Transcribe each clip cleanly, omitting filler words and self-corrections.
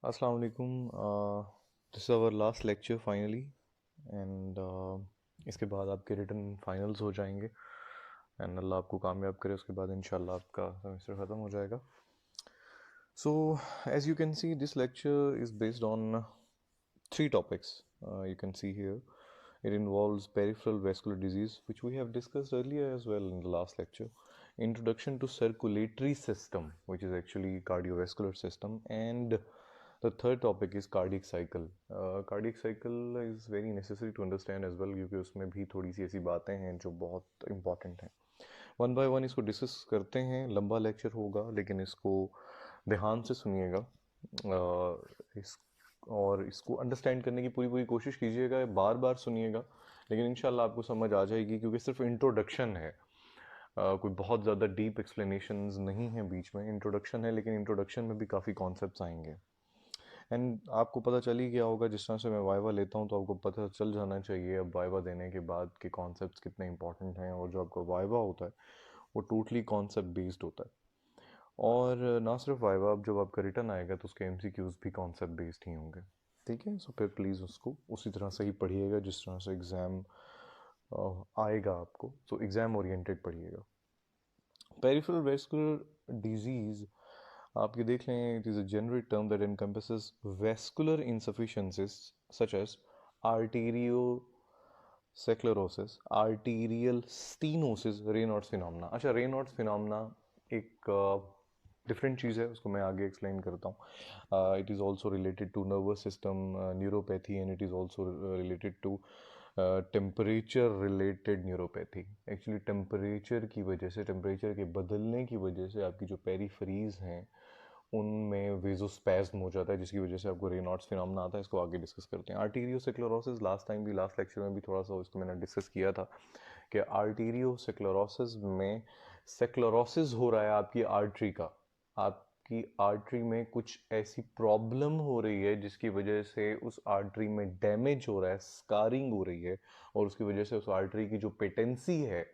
अस्सलाम वालेकुम। This is our last lecture finally and इसके बाद आपके रिटन फाइनल्स हो जाएंगे एंड अल्लाह आपको कामयाब करे। उसके बाद इंशाल्लाह आपका सेमेस्टर ख़त्म हो जाएगा। So as you can see this lecture is based on three topics you can see here. It involves peripheral vascular disease, which we have discussed earlier as well in the last lecture. Introduction to circulatory system, which is actually cardiovascular system, and the third topic is cardiac cycle. Cardiac cycle is very necessary to understand as well, क्योंकि उसमें भी थोड़ी सी ऐसी बातें हैं जो बहुत important हैं। वन बाय वन इसको डिस्कस करते हैं। लंबा लेक्चर होगा लेकिन इसको ध्यान से सुनिएगा। इस और इसको अंडरस्टैंड करने की पूरी पूरी कोशिश कीजिएगा, बार बार सुनिएगा, लेकिन इंशाल्लाह आपको समझ आ जाएगी, क्योंकि सिर्फ इंट्रोडक्शन है। कोई बहुत ज़्यादा डीप एक्सप्लेनेशंस नहीं है बीच में, इंट्रोडक्शन है, लेकिन इंट्रोडक्शन में भी काफ़ी कॉन्सेप्ट्स आएंगे। एंड आपको पता चल ही गया होगा, जिस तरह से मैं वाइवा लेता हूँ तो आपको पता चल जाना चाहिए अब वाइवा देने के बाद के कॉन्सेप्ट्स कितने इंपॉर्टेंट हैं। और जो आपका वाइवा होता है वो टोटली कॉन्सेप्ट बेस्ड होता है। और ना सिर्फ वाइवा, अब जब आपका रिटर्न आएगा तो उसके एमसीक्यूज भी कॉन्सेप्ट बेस्ड ही होंगे। ठीक है, सो फिर प्लीज़ उसको उसी तरह से ही पढ़िएगा जिस तरह से एग्ज़ाम आएगा आपको। सो एग्ज़ाम ओरिएंटेड पढ़िएगा। पेरिफेरल वैस्कुलर डिजीज़ आप ये देख लें, it is a generic term that encompasses vascular insufficiencies such as arteriosclerosis, arterial stenosis, Raynaud's phenomena. अच्छा, रेनॉल्ड्स फिनोमेना एक डिफरेंट चीज़ है, उसको मैं आगे एक्सप्लेन करता हूँ। It is also related to nervous system neuropathy and it is also related to temperature related neuropathy. Actually temperature की वजह से, टेम्परेचर के बदलने की वजह से आपकी जो पेरीफेरीज हैं उनमें वेजोस्पैज्म हो जाता है, जिसकी वजह से आपको रेनॉल्ड्स फिनोमेना आता है। इसको आगे डिस्कस करते हैं। आर्टीरियोस्क्लेरोसिस, लास्ट लेक्चर में भी थोड़ा सा इसको मैंने डिस्कस किया था कि आर्टीरियोस्क्लेरोसिस में स्क्लेरोसिस हो रहा है आपकी आर्टरी का। आपकी आर्टरी में कुछ ऐसी प्रॉब्लम हो रही है जिसकी वजह से उस आर्टरी में डैमेज हो रहा है, स्कारिंग हो रही है, और उसकी वजह से उस आर्टरी की जो पेटेंसी है,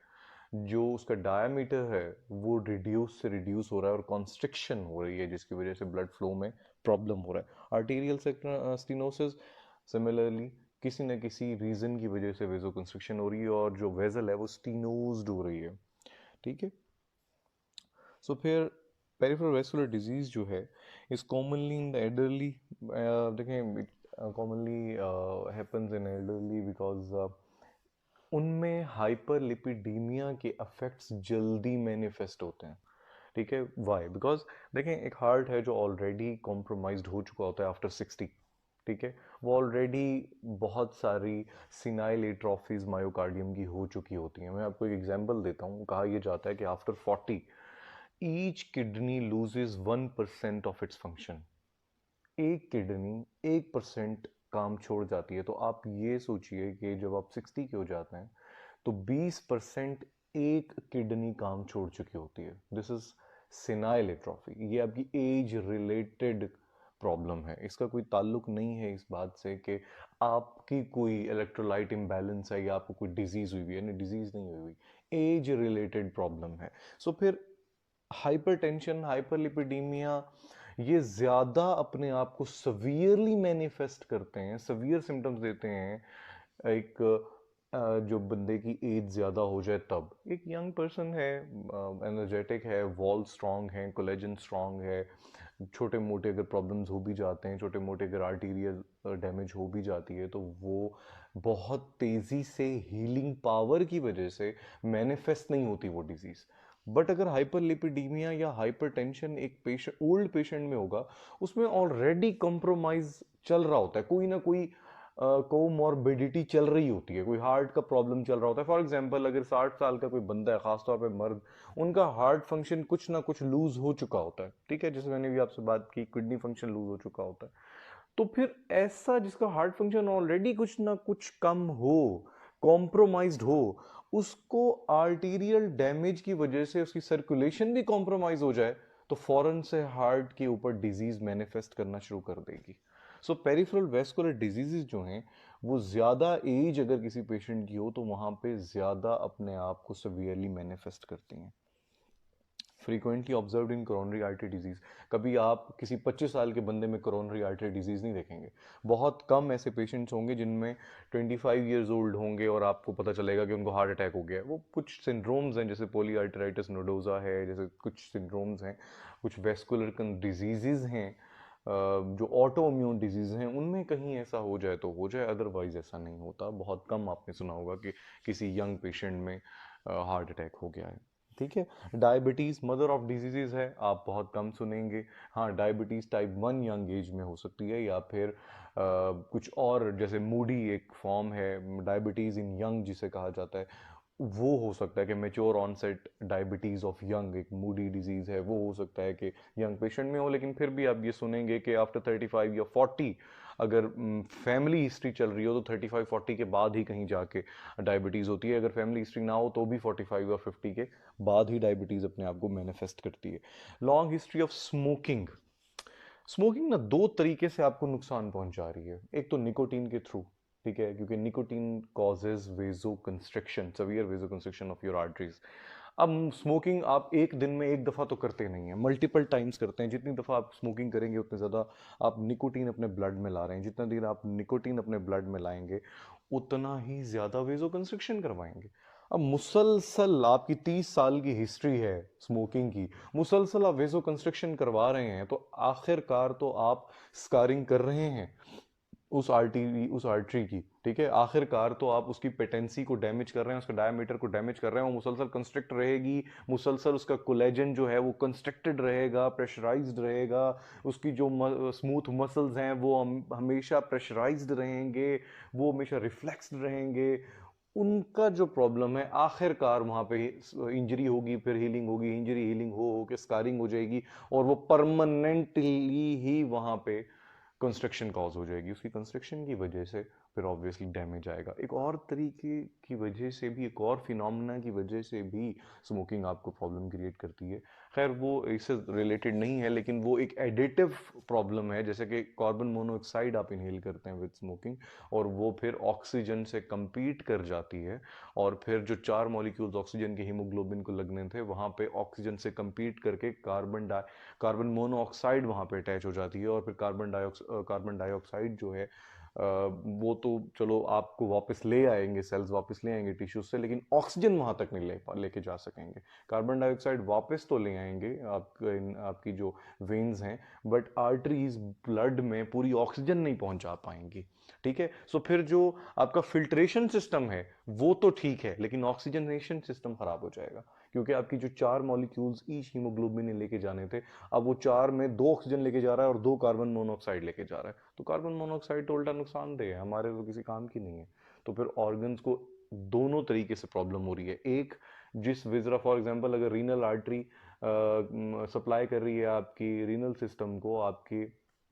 जो उसका डायमीटर है, वो रिड्यूस से रिड्यूस हो रहा है और कॉन्स्ट्रिक्शन हो रही है, जिसकी वजह से ब्लड फ्लो में प्रॉब्लम हो रहा है। आर्टीरियल स्टेनोसिस सिमिलरली किसी न किसी रीजन की वजह से वेजो कंस्ट्रिक्शन हो रही है और जो वेजल है वो स्टीनोज्ड हो रही है। ठीक है, सो फिर पेरिफेरल वैस्कुलर डिजीज जो है is commonly in the elderly. देखें, it commonly happens in elderly because उनमें हाइपरलिपिडीमिया के अफेक्ट्स जल्दी मैनिफेस्ट होते हैं। ठीक है, वाई? बिकॉज देखें, एक हार्ट है जो ऑलरेडी कॉम्प्रोमाइज्ड हो चुका होता है आफ्टर 60। ठीक है, वो ऑलरेडी बहुत सारी सिनाइल एट्रोफीज मायोकार्डियम की हो चुकी होती हैं। मैं आपको एक एग्जांपल देता हूँ। कहा यह जाता है कि after 40 each kidney loses 1% of its function. एक किडनी 1% काम छोड़ जाती है। तो आप ये सोचिए कि जब आप 60 के हो जाते हैं तो 20% एक किडनी काम छोड़ चुकी होती है। This is senile atrophy. ये आपकी एज रिलेटेड प्रॉब्लम है। इसका कोई ताल्लुक नहीं है इस बात से कि आपकी कोई इलेक्ट्रोलाइट इम्बैलेंस है या आपको कोई डिजीज हुई है। डिजीज नहीं हुई हुई, एज रिलेटेड प्रॉब्लम है। सो फिर हाइपरटेंशन, हाइपरलिपिडीमिया, ये ज़्यादा अपने आप को सवियरली मैनिफेस्ट करते हैं, सवियर सिम्टम्स देते हैं एक जो बंदे की एज ज़्यादा हो जाए तब। एक यंग पर्सन है, एनर्जेटिक है, वॉल स्ट्रांग है, कोलेजन स्ट्रांग है, छोटे मोटे अगर प्रॉब्लम्स हो भी जाते हैं, छोटे मोटे अगर आर्टीरियल डैमेज हो भी जाती है, तो वो बहुत तेज़ी से हीलिंग पावर की वजह से मैनिफेस्ट नहीं होती वो डिजीज़। बट अगर हाइपरलिपिडीमिया या हाइपरटेंशन एक पेशेंट, ओल्ड पेशेंट में होगा, उसमें ऑलरेडी कॉम्प्रोमाइज चल रहा होता है, कोई ना कोई कोमॉर्बिडिटी चल रही होती है, कोई हार्ट का प्रॉब्लम चल रहा होता है। फॉर एग्जांपल, अगर 60 साल का कोई बंदा है, खासतौर पे मर्द, उनका हार्ट फंक्शन कुछ ना कुछ लूज हो चुका होता है। ठीक है, जैसे मैंने भी आपसे बात की, किडनी फंक्शन लूज हो चुका होता है। तो फिर ऐसा जिसका हार्ट फंक्शन ऑलरेडी कुछ ना कुछ कम हो, कॉम्प्रोमाइज्ड हो, उसको आर्टीरियल डैमेज की वजह से उसकी सर्कुलेशन भी कॉम्प्रोमाइज हो जाए, तो फौरन से हार्ट के ऊपर डिजीज मैनिफेस्ट करना शुरू कर देगी। सो पेरिफेरल वैस्कुलर डिजीजेज जो हैं, वो ज़्यादा एज अगर किसी पेशेंट की हो तो वहाँ पे ज़्यादा अपने आप को सिवियरली मैनिफेस्ट करती हैं। Frequently observed in coronary artery disease. कभी आप किसी 25 साल के बंदे में कोरोनरी आर्टरी डिजीज नहीं देखेंगे। बहुत कम ऐसे पेशेंट्स होंगे जिनमें 25 ईयर्स ओल्ड होंगे और आपको पता चलेगा कि उनको हार्ट अटैक हो गया है। वो कुछ सिंड्रोम्स हैं, जैसे पॉलीआर्टराइटिस नोडोजा है, जैसे कुछ सिंड्रोम्स हैं, कुछ वेस्कुलर डिजीजेज हैं, जो ऑटो इम्यून डिजीज हैं, उनमें कहीं ऐसा हो जाए तो हो जाए, अदरवाइज ऐसा नहीं होता। बहुत कम आपने सुना होगा कि किसी यंग पेशेंट में हार्ट अटैक हो गया है। ठीक है। डायबिटीज़ मदर ऑफ डिजीजेज है, आप बहुत कम सुनेंगे। हाँ, डायबिटीज़ टाइप 1 यंग एज में हो सकती है, या फिर कुछ और, जैसे मूडी एक फॉर्म है डायबिटीज़ इन यंग जिसे कहा जाता है, वो हो सकता है कि mature onset diabetes of young एक मूडी डिजीज़ है, वो हो सकता है कि यंग पेशेंट में हो। लेकिन फिर भी आप ये सुनेंगे कि आफ्टर 35 या 40 अगर फैमिली हिस्ट्री चल रही हो तो 35-40 के बाद ही कहीं जाके डायबिटीज़ होती है। अगर फैमिली हिस्ट्री ना हो तो भी 45 या 50 के बाद ही डायबिटीज़ अपने आप को मैनिफेस्ट करती है। Long history of smoking. Smoking ना दो तरीके से आपको नुकसान पहुंचा रही है। एक तो निकोटीन के थ्रू, ठीक है, क्योंकि nicotine causes vasoconstriction, severe vasoconstriction of your arteries. अब स्मोकिंग आप एक दिन में एक दफ़ा तो करते नहीं है, मल्टीपल टाइम्स करते हैं। जितनी दफ़ा आप स्मोकिंग करेंगे उतने ज़्यादा आप निकोटीन अपने ब्लड में ला रहे हैं। जितना दिन आप निकोटीन अपने ब्लड में लाएंगे उतना ही ज़्यादा वेजो कंस्ट्रिक्शन करवाएंगे। अब मुसलसल आपकी 30 साल की हिस्ट्री है स्मोकिंग की, मुसलसल आप वेजो कंस्ट्रक्शन करवा रहे हैं, तो आखिरकार तो आप स्कारिंग कर रहे हैं उस आर्टरी की। ठीक है, आखिरकार तो आप उसकी पेटेंसी को डैमेज कर रहे हैं, उसका डायमीटर को डैमेज कर रहे हैं। वो मुसलसल कंस्ट्रक्ट रहेगी, मुसलसल उसका कोलेजन जो है वो कंस्ट्रक्टेड रहेगा, प्रेशराइज्ड रहेगा। उसकी जो स्मूथ मसल्स हैं वो हमेशा प्रेशराइज्ड रहेंगे, वो हमेशा रिफ्लेक्स्ड रहेंगे। उनका जो प्रॉब्लम है आखिरकार वहां पे इंजरी होगी, फिर हीलिंग होगी, इंजरी हीलिंग हो के स्कारिंग हो जाएगी, और वो परमानेंटली ही वहां पे कंस्ट्रक्शन कॉज हो जाएगी। उसकी कंस्ट्रक्शन की वजह से फिर ऑब्वियसली डैमेज आएगा। एक और तरीके की वजह से भी, एक और फिनोमेना की वजह से भी स्मोकिंग आपको प्रॉब्लम क्रिएट करती है। खैर वो इससे रिलेटेड नहीं है, लेकिन वो एक एडिटिव प्रॉब्लम है। जैसे कि कार्बन मोनोऑक्साइड आप इनहेल करते हैं विद स्मोकिंग, और वो फिर ऑक्सीजन से कंपीट कर जाती है, और फिर जो 4 मॉलिक्यूल्स ऑक्सीजन के हीमोग्लोबिन को लगने थे वहां पे ऑक्सीजन से कंपीट करके कार्बन मोनोऑक्साइड वहां पे अटैच हो जाती है, और फिर कार्बन डाइऑक्साइड जो है वो तो चलो आपको वापस ले आएंगे, सेल्स वापस ले आएंगे टिश्यूज से, लेकिन ऑक्सीजन वहां तक नहीं लेके जा सकेंगे। कार्बन डाइऑक्साइड वापस तो ले आएंगे आपकी जो वेन्स हैं, बट आर्टरीज ब्लड में पूरी ऑक्सीजन नहीं पहुंचा पाएंगी। ठीक है, सो फिर जो आपका फिल्ट्रेशन सिस्टम है वो तो ठीक है, लेकिन ऑक्सीजनेशन सिस्टम खराब हो जाएगा, क्योंकि आपकी जो 4 मॉलिक्यूल्स ईच हीमोग्लोबिन ने लेके जाने थे, अब वो 4 में 2 ऑक्सीजन लेके जा रहा है और 2 कार्बन मोनोऑक्साइड लेके जा रहा है। तो कार्बन मोनोऑक्साइड तो उल्टा नुकसानदेह है, हमारे तो किसी काम की नहीं है। तो फिर ऑर्गन्स को दोनों तरीके से प्रॉब्लम हो रही है। एक, जिस विजरा फॉर एग्जांपल अगर रीनल आर्टरी सप्लाई कर रही है आपकी रीनल सिस्टम को, आपकी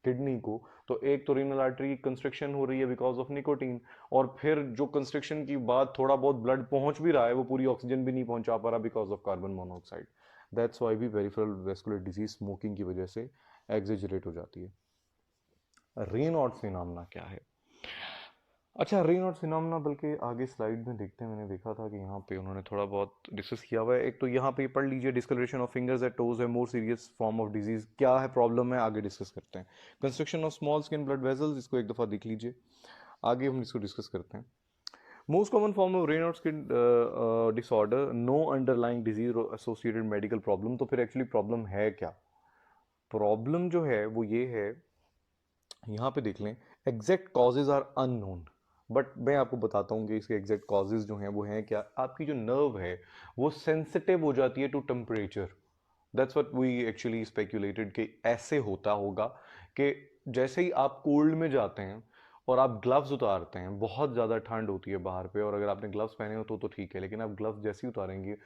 किडनी को, तो एक तो रीनल आर्टरी की कंस्ट्रक्शन हो रही है बिकॉज ऑफ निकोटीन, और फिर जो कंस्ट्रक्शन की बाद थोड़ा बहुत ब्लड पहुंच भी रहा है वो पूरी ऑक्सीजन भी नहीं पहुंचा पा रहा because of carbon monoxide. That's why भी पेरिफेरल वेस्कुलर डिजीज स्मोकिंग की वजह से एग्जेजरेट हो जाती है। रेनॉल्ड्स फिनोमेना क्या है? अच्छा, रेनॉल्ड्स फिनोमेना बल्कि आगे स्लाइड में देखते हैं, मैंने देखा था कि यहाँ पे उन्होंने थोड़ा बहुत डिस्कस किया हुआ है। एक तो यहाँ पे पढ़ लीजिए, discoloration of fingers at toes है more serious form of disease. क्या है प्रॉब्लम है आगे डिस्कस करते हैं। Constriction of small skin blood vessels, इसको एक दफ़ा देख लीजिए, आगे हम इसको डिस्कस करते हैं। Most common form of Raynaud's skin disorder, no underlying disease associated medical problem. तो फिर एक्चुअली प्रॉब्लम है क्या? प्रॉब्लम जो है वो ये है, यहाँ पे देख लें, exact causes are unknown, but मैं आपको बताता हूँ कि इसके एग्जैक्ट कॉजेज जो हैं वो हैं क्या। आपकी जो नर्व है वो सेंसिटिव हो जाती है to temperature. That's what we actually speculated कि ऐसे होता होगा कि जैसे ही आप कोल्ड में जाते हैं और आप ग्लव्स उतारते हैं, बहुत ज़्यादा ठंड होती है बाहर पे, और अगर आपने ग्लव्स पहने हो तो ठीक है, लेकिन आप ग्लव्स जैसे ही उतारेंगे,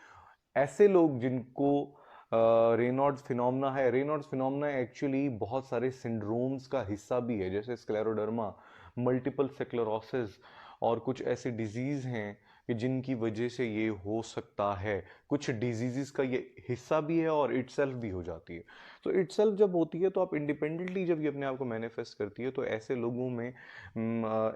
ऐसे लोग जिनको रेनॉल्ड्स फिनोमेना है, रेनॉल्ड्स फिनोमेना एक्चुअली बहुत सारे सिंड्रोम्स का हिस्सा भी है, जैसे स्क्लेरोडर्मा, मल्टीपल स्क्लेरोसिस, और कुछ ऐसी डिजीज हैं कि जिनकी वजह से ये हो सकता है। कुछ डिजीजेस का ये हिस्सा भी है और इटसेल्फ भी हो जाती है। तो इटसेल्फ जब होती है तो आप इंडिपेंडेंटली जब ये अपने आप को मैनिफेस्ट करती है तो ऐसे लोगों में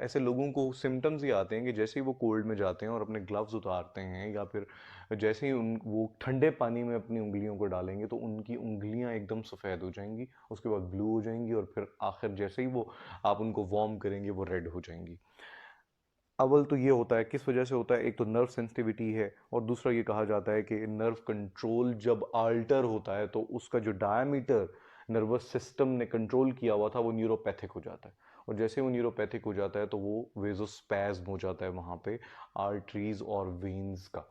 ऐसे लोगों को सिम्टम्स ये आते हैं कि जैसे ही वो कोल्ड में जाते हैं और अपने ग्लव्स उतारते हैं या फिर जैसे ही वो ठंडे पानी में अपनी उंगलियों को डालेंगे तो उनकी उंगलियां एकदम सफ़ेद हो जाएंगी, उसके बाद ब्लू हो जाएंगी और फिर आखिर जैसे ही वो आप उनको वार्म करेंगे वो रेड हो जाएंगी। अव्वल तो ये होता है, किस वजह से होता है, एक तो नर्व सेंसिटिविटी है और दूसरा ये कहा जाता है कि नर्व कंट्रोल जब अल्टर होता है तो उसका जो डायमीटर नर्वस सिस्टम ने कंट्रोल किया हुआ था वो न्यूरोपैथिक हो जाता है। और जैसे वो न्यूरोपैथिक हो जाता है तो वो वेजोस्पैज्म हो जाता है वहाँ पे आर्टरीज और वेन्स का।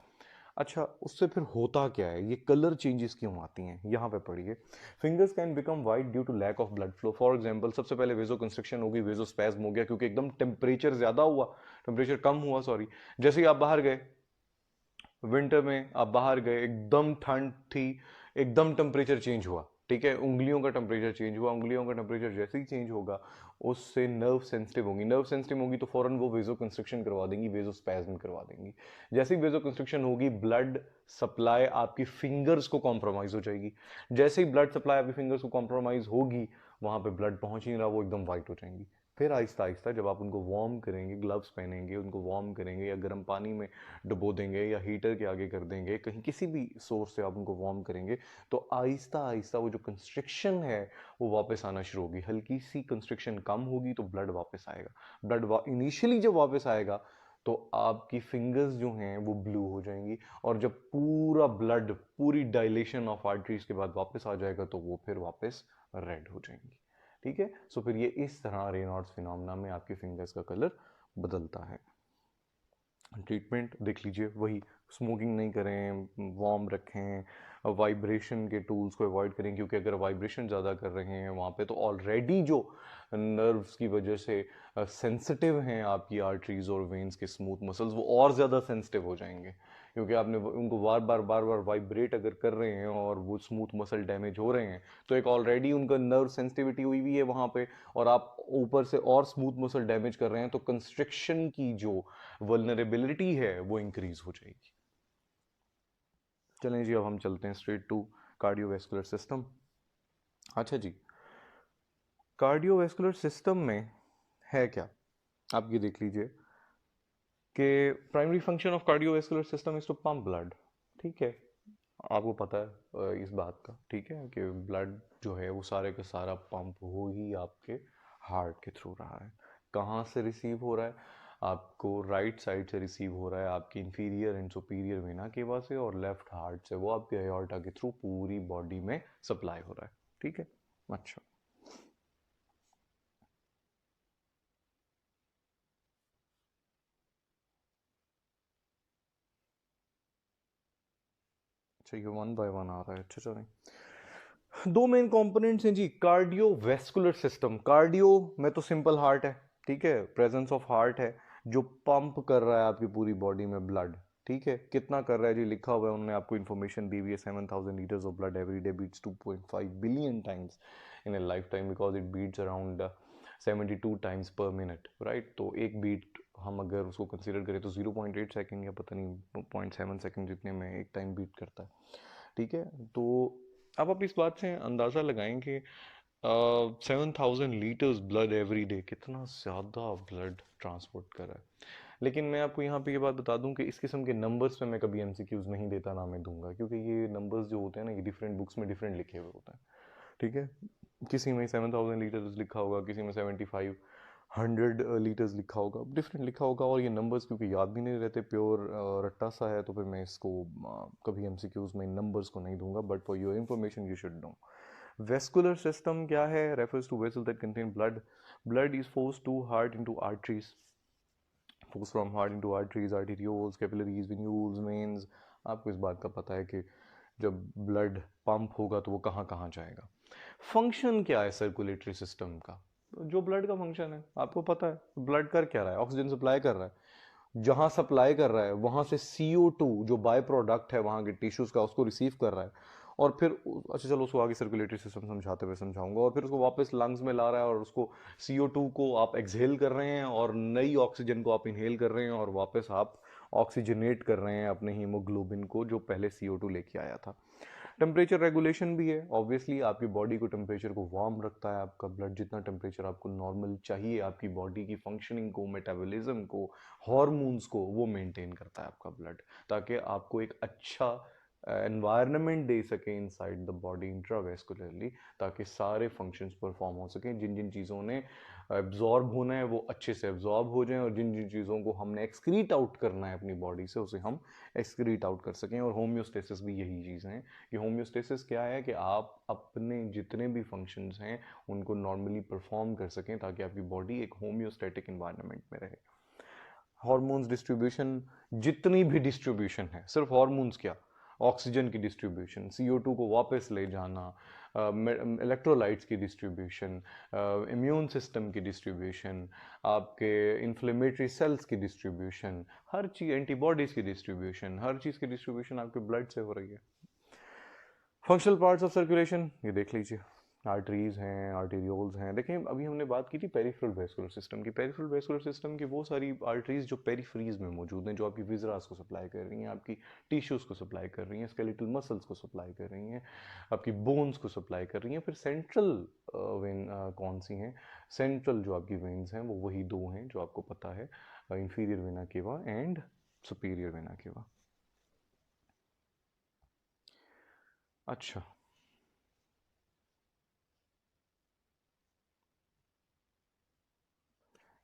अच्छा, उससे फिर होता क्या है, ये कलर चेंजेस क्यों आती हैं, यहाँ पे पढ़िए। Fingers can become white due to lack of blood flow. For example सबसे पहले वेजो कंस्ट्रिक्शन होगी, वेजो स्पैज्म हो गया क्योंकि एकदम टेम्परेचर ज्यादा हुआ, टेम्परेचर कम हुआ सॉरी। जैसे ही आप बाहर गए, विंटर में आप बाहर गए, एकदम ठंड थी, एकदम टेम्परेचर चेंज हुआ, ठीक है, उंगलियों का टेम्परेचर चेंज हुआ, उंगलियों का टेम्परेचर जैसे ही चेंज होगा उससे नर्व सेंसिटिव होंगी, नर्व सेंसिटिव होगी तो फौरन वो वेजो कंस्ट्रिक्शन करवा देंगी, वेजो स्पैज्म करवा देंगी। जैसे ही वेजो कंस्ट्रिक्शन होगी ब्लड सप्लाई आपकी फिंगर्स को कॉम्प्रोमाइज हो जाएगी। जैसे ही ब्लड सप्लाई आपकी फिंगर्स को कॉम्प्रोमाइज होगी वहां पे ब्लड पहुंच ही नहीं रहा, वो एकदम वाइट हो जाएंगी। फिर आहिस्ता आहिस्ता जब आप उनको वार्म करेंगे, ग्लव्स पहनेंगे, उनको वार्म करेंगे या गर्म पानी में डुबो देंगे या हीटर के आगे कर देंगे, कहीं किसी भी सोर्स से आप उनको वार्म करेंगे तो आहिस्ता आहिस्ता वो जो कंस्ट्रिक्शन है वो वापस आना शुरू होगी। हल्की सी कंस्ट्रिक्शन कम होगी तो ब्लड वापस आएगा। इनिशियली जब वापस आएगा तो आपकी फिंगर्स जो हैं वो ब्लू हो जाएंगी और जब पूरा ब्लड, पूरी डायलेशन ऑफ आर्टरीज के बाद वापस आ जाएगा तो वो फिर वापस रेड हो जाएंगी। ठीक है, सो फिर ये इस तरह रेनॉल्ड्स फिनोमेना में आपकी फिंगर्स का कलर बदलता है। ट्रीटमेंट देख लीजिए, वही स्मोकिंग नहीं करें, वार्म रखें, वाइब्रेशन के टूल्स को अवॉइड करें क्योंकि अगर वाइब्रेशन ज़्यादा कर रहे हैं वहाँ पे तो ऑलरेडी जो नर्व्स की वजह से सेंसिटिव हैं आपकी आर्टरीज और वेन्स के स्मूथ मसल्स वो और ज़्यादा सेंसिटिव हो जाएंगे क्योंकि आपने उनको बार बार वाइब्रेट अगर कर रहे हैं और वो स्मूथ मसल डैमेज हो रहे हैं तो एक ऑलरेडी उनका नर्व सेंसिटिविटी हुई हुई है वहाँ पे और आप ऊपर से और स्मूथ मसल डैमेज कर रहे हैं तो कंस्ट्रिक्शन की जो वल्नरेबिलिटी है वो इंक्रीज हो जाएगी। चलें जी, अब हम चलते हैं स्ट्रेट टू कार्डियोवैस्कुलर सिस्टम। अच्छा जी, कार्डियोवैस्कुलर सिस्टम में है क्या, आप ये देख लीजिए कि primary function of cardiovascular system is to pump blood. ठीक है, आपको पता है इस बात का, ठीक है, कि ब्लड जो है वो सारे का सारा पंप हो ही आपके हार्ट के थ्रू रहा है। कहाँ से रिसीव हो रहा है, आपको राइट साइड से रिसीव हो रहा है आपकी inferior and superior vena cava से और लेफ्ट हार्ट से वो आपके एओर्टा के थ्रू पूरी बॉडी में सप्लाई हो रहा है। ठीक है, अच्छा। अच्छा, ये वन बाय वन आ रहा है, अच्छा चलें। दो मेन कंपोनेंट्स हैं जी कार्डियोवैस्कुलर सिस्टम। कार्डियो में तो सिंपल हार्ट है, ठीक है, प्रेजेंस ऑफ हार्ट है जो पंप कर रहा है आपकी पूरी बॉडी में ब्लड। ठीक है, कितना कर रहा है जी, लिखा हुआ है, उन्होंने आपको इन्फॉर्मेशन दी हुई है, 7,000 litres of blood every day beats 2.5 billion times in a life time because it beats around 72 times per minute, right. तो एक बीट हम अगर उसको कंसिडर करें तो 0.8 सेकेंड या पता नहीं 0.7 सेकेंड जितने में एक टाइम बीट करता है। ठीक है, तो अब आप इस बात से अंदाज़ा लगाएं कि 7,000 लीटर्स ब्लड एवरी डे कितना ज़्यादा ब्लड ट्रांसपोर्ट कर रहा है। लेकिन मैं आपको यहाँ पे ये बात बता दूं कि इस किस्म के नंबर्स पे मैं कभी एमसीक्यूज नहीं देता, ना मैं दूंगा, क्योंकि ये नंबर्स जो होते हैं ना ये डिफरेंट बुक्स में डिफरेंट लिखे हुए होते हैं। ठीक है, किसी में 7,000 लीटर्स लिखा होगा, किसी में 7,500 लीटर्स लिखा होगा, डिफरेंट लिखा होगा, और ये नंबर्स क्योंकि याद भी नहीं रहते, प्योर रट्टा सा है, तो फिर मैं इसको कभी एमसीक्यूज में नंबर्स को नहीं दूंगा, but for your information you should know. Vascular system क्या है, refers to vessel that contain blood. Blood is force to heart into arteries, force from heart into arteries, arterioles, capillaries, venules, veins. आपको इस बात का पता है कि जब ब्लड पंप होगा तो वो कहाँ कहाँ जाएगा। फंक्शन क्या है सर्कुलेटरी सिस्टम का, जो ब्लड का फंक्शन है आपको पता है, ब्लड कर क्या रहा है, ऑक्सीजन सप्लाई कर रहा है, जहां सप्लाई कर रहा है वहां से CO2 जो बाय प्रोडक्ट है वहां के टिश्यूज का उसको रिसीव कर रहा है और फिर अच्छा चलो उसको आगे सर्कुलेटरी सिस्टम समझाते हुए समझाऊंगा, और फिर उसको वापस लंग्स में ला रहा है और उसको CO2 को आप एक्सहेल कर रहे हैं और नई ऑक्सीजन को आप इनहेल कर रहे हैं और वापस आप ऑक्सीजनेट कर रहे हैं अपने हीमोग्लोबिन को जो पहले CO2 लेके आया था। टेम्परेचर रेगुलेशन भी है, ऑब्वियसली आपकी बॉडी को टेम्परेचर को वार्म रखता है, आपका ब्लड जितना टेम्परेचर आपको नॉर्मल चाहिए आपकी बॉडी की फंक्शनिंग को, मेटाबॉलिज्म को, हार्मोन्स को, वो मेंटेन करता है आपका ब्लड, ताकि आपको एक अच्छा एनवायरनमेंट दे सके इनसाइड द बॉडी इंट्रावेस्कुलरली, ताकि सारे फंक्शंस परफॉर्म हो सकें। जिन जिन चीज़ों ने एब्जॉर्ब होना है वो अच्छे से एब्जॉर्ब हो जाएं, और जिन जिन चीज़ों को हमने एक्सक्रीट आउट करना है अपनी बॉडी से उसे हम एक्सक्रीट आउट कर सकें। और होम्योस्टेसिस भी यही चीज़ है कि होम्योस्टेसिस क्या है कि आप अपने जितने भी फंक्शंस हैं उनको नॉर्मली परफॉर्म कर सकें, ताकि आपकी बॉडी एक होम्योस्टेटिक इन्वायरमेंट में रहे। हार्मोन्स डिस्ट्रीब्यूशन, जितनी भी डिस्ट्रीब्यूशन है, सिर्फ हार्मोन्स क्या, ऑक्सीजन की डिस्ट्रीब्यूशन, CO2 को वापस ले जाना, इलेक्ट्रोलाइट्स की डिस्ट्रीब्यूशन, इम्यून सिस्टम की डिस्ट्रीब्यूशन, आपके इन्फ्लेमेटरी सेल्स की डिस्ट्रीब्यूशन, हर चीज़, एंटीबॉडीज़ की डिस्ट्रीब्यूशन, हर चीज़ की डिस्ट्रीब्यूशन आपके ब्लड से हो रही है। फंक्शनल पार्ट्स ऑफ सर्कुलेशन ये देख लीजिए, आर्टरीज हैं, आर्टेरियोल्स हैं। देखें अभी हमने बात की थी पेरिफेरल वेस्कुलर सिस्टम की। पेरिफेरल वेस्कुलर सिस्टम की वो सारी आर्टरीज जो पेरिफेरीज में मौजूद हैं, जो आपकी विजरास को सप्लाई कर रही हैं, आपकी टिश्यूज़ को सप्लाई कर रही हैं, स्केलेटल मसल्स को सप्लाई कर रही हैं, आपकी बोन्स को सप्लाई कर रही हैं। फिर सेंट्रल वेन कौन सी हैं? सेंट्रल जो आपकी वेन्स हैं वो वही दो हैं जो आपको पता है, inferior vena cava and superior vena cava. अच्छा,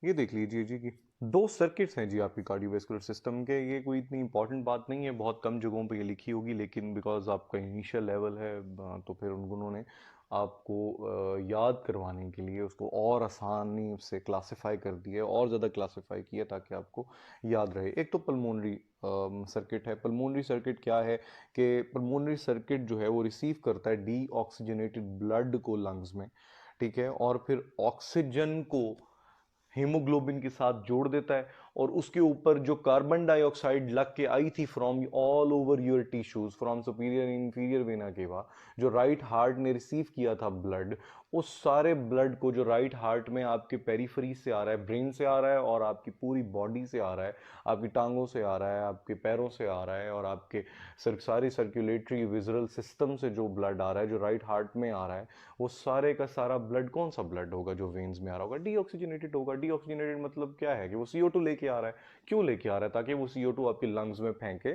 ये देख लीजिए जी कि दो सर्किट्स हैं जी आपकी कार्डियोवैस्कुलर सिस्टम के। ये कोई इतनी इंपॉर्टेंट बात नहीं है, बहुत कम जगहों पे ये लिखी होगी, लेकिन बिकॉज आपका इनिशियल लेवल है तो फिर उन्होंने आपको याद करवाने के लिए उसको और आसानी से क्लासिफाई कर दिया है, और ज़्यादा क्लासिफाई किया ताकि आपको याद रहे। एक तो पल्मोनरी सर्किट है। पल्मोनरी सर्किट क्या है कि पल्मोनरी सर्किट जो है वो रिसीव करता है डी ऑक्सीजनेटेड ब्लड को लंग्स में, ठीक है, और फिर ऑक्सीजन को हीमोग्लोबिन के साथ जोड़ देता है, और उसके ऊपर जो कार्बन डाइऑक्साइड लग के आई थी from all over your tissues, from superior inferior vena cava, जो राइट हार्ट ने रिसीव किया था ब्लड, उस सारे ब्लड को जो राइट हार्ट में आपके पेरिफेरी से आ रहा है, ब्रेन से आ रहा है, और आपकी पूरी बॉडी से आ रहा है, आपकी टांगों से आ रहा है, आपके पैरों से आ रहा है, और आपके सारी सर्कुलेटरी विजरल सिस्टम से जो ब्लड आ रहा है, जो राइट हार्ट में आ रहा है, वो सारे का सारा ब्लड कौन सा ब्लड होगा जो वेन्स में आ रहा होगा? डीऑक्सीजनेटेड होगा। डीऑक्सीजनेटेड मतलब क्या है कि वो CO2 लेके आ रहा है। क्यों लेके आ रहा है? ताकि वो CO2 आपके लंग्स में फेंके,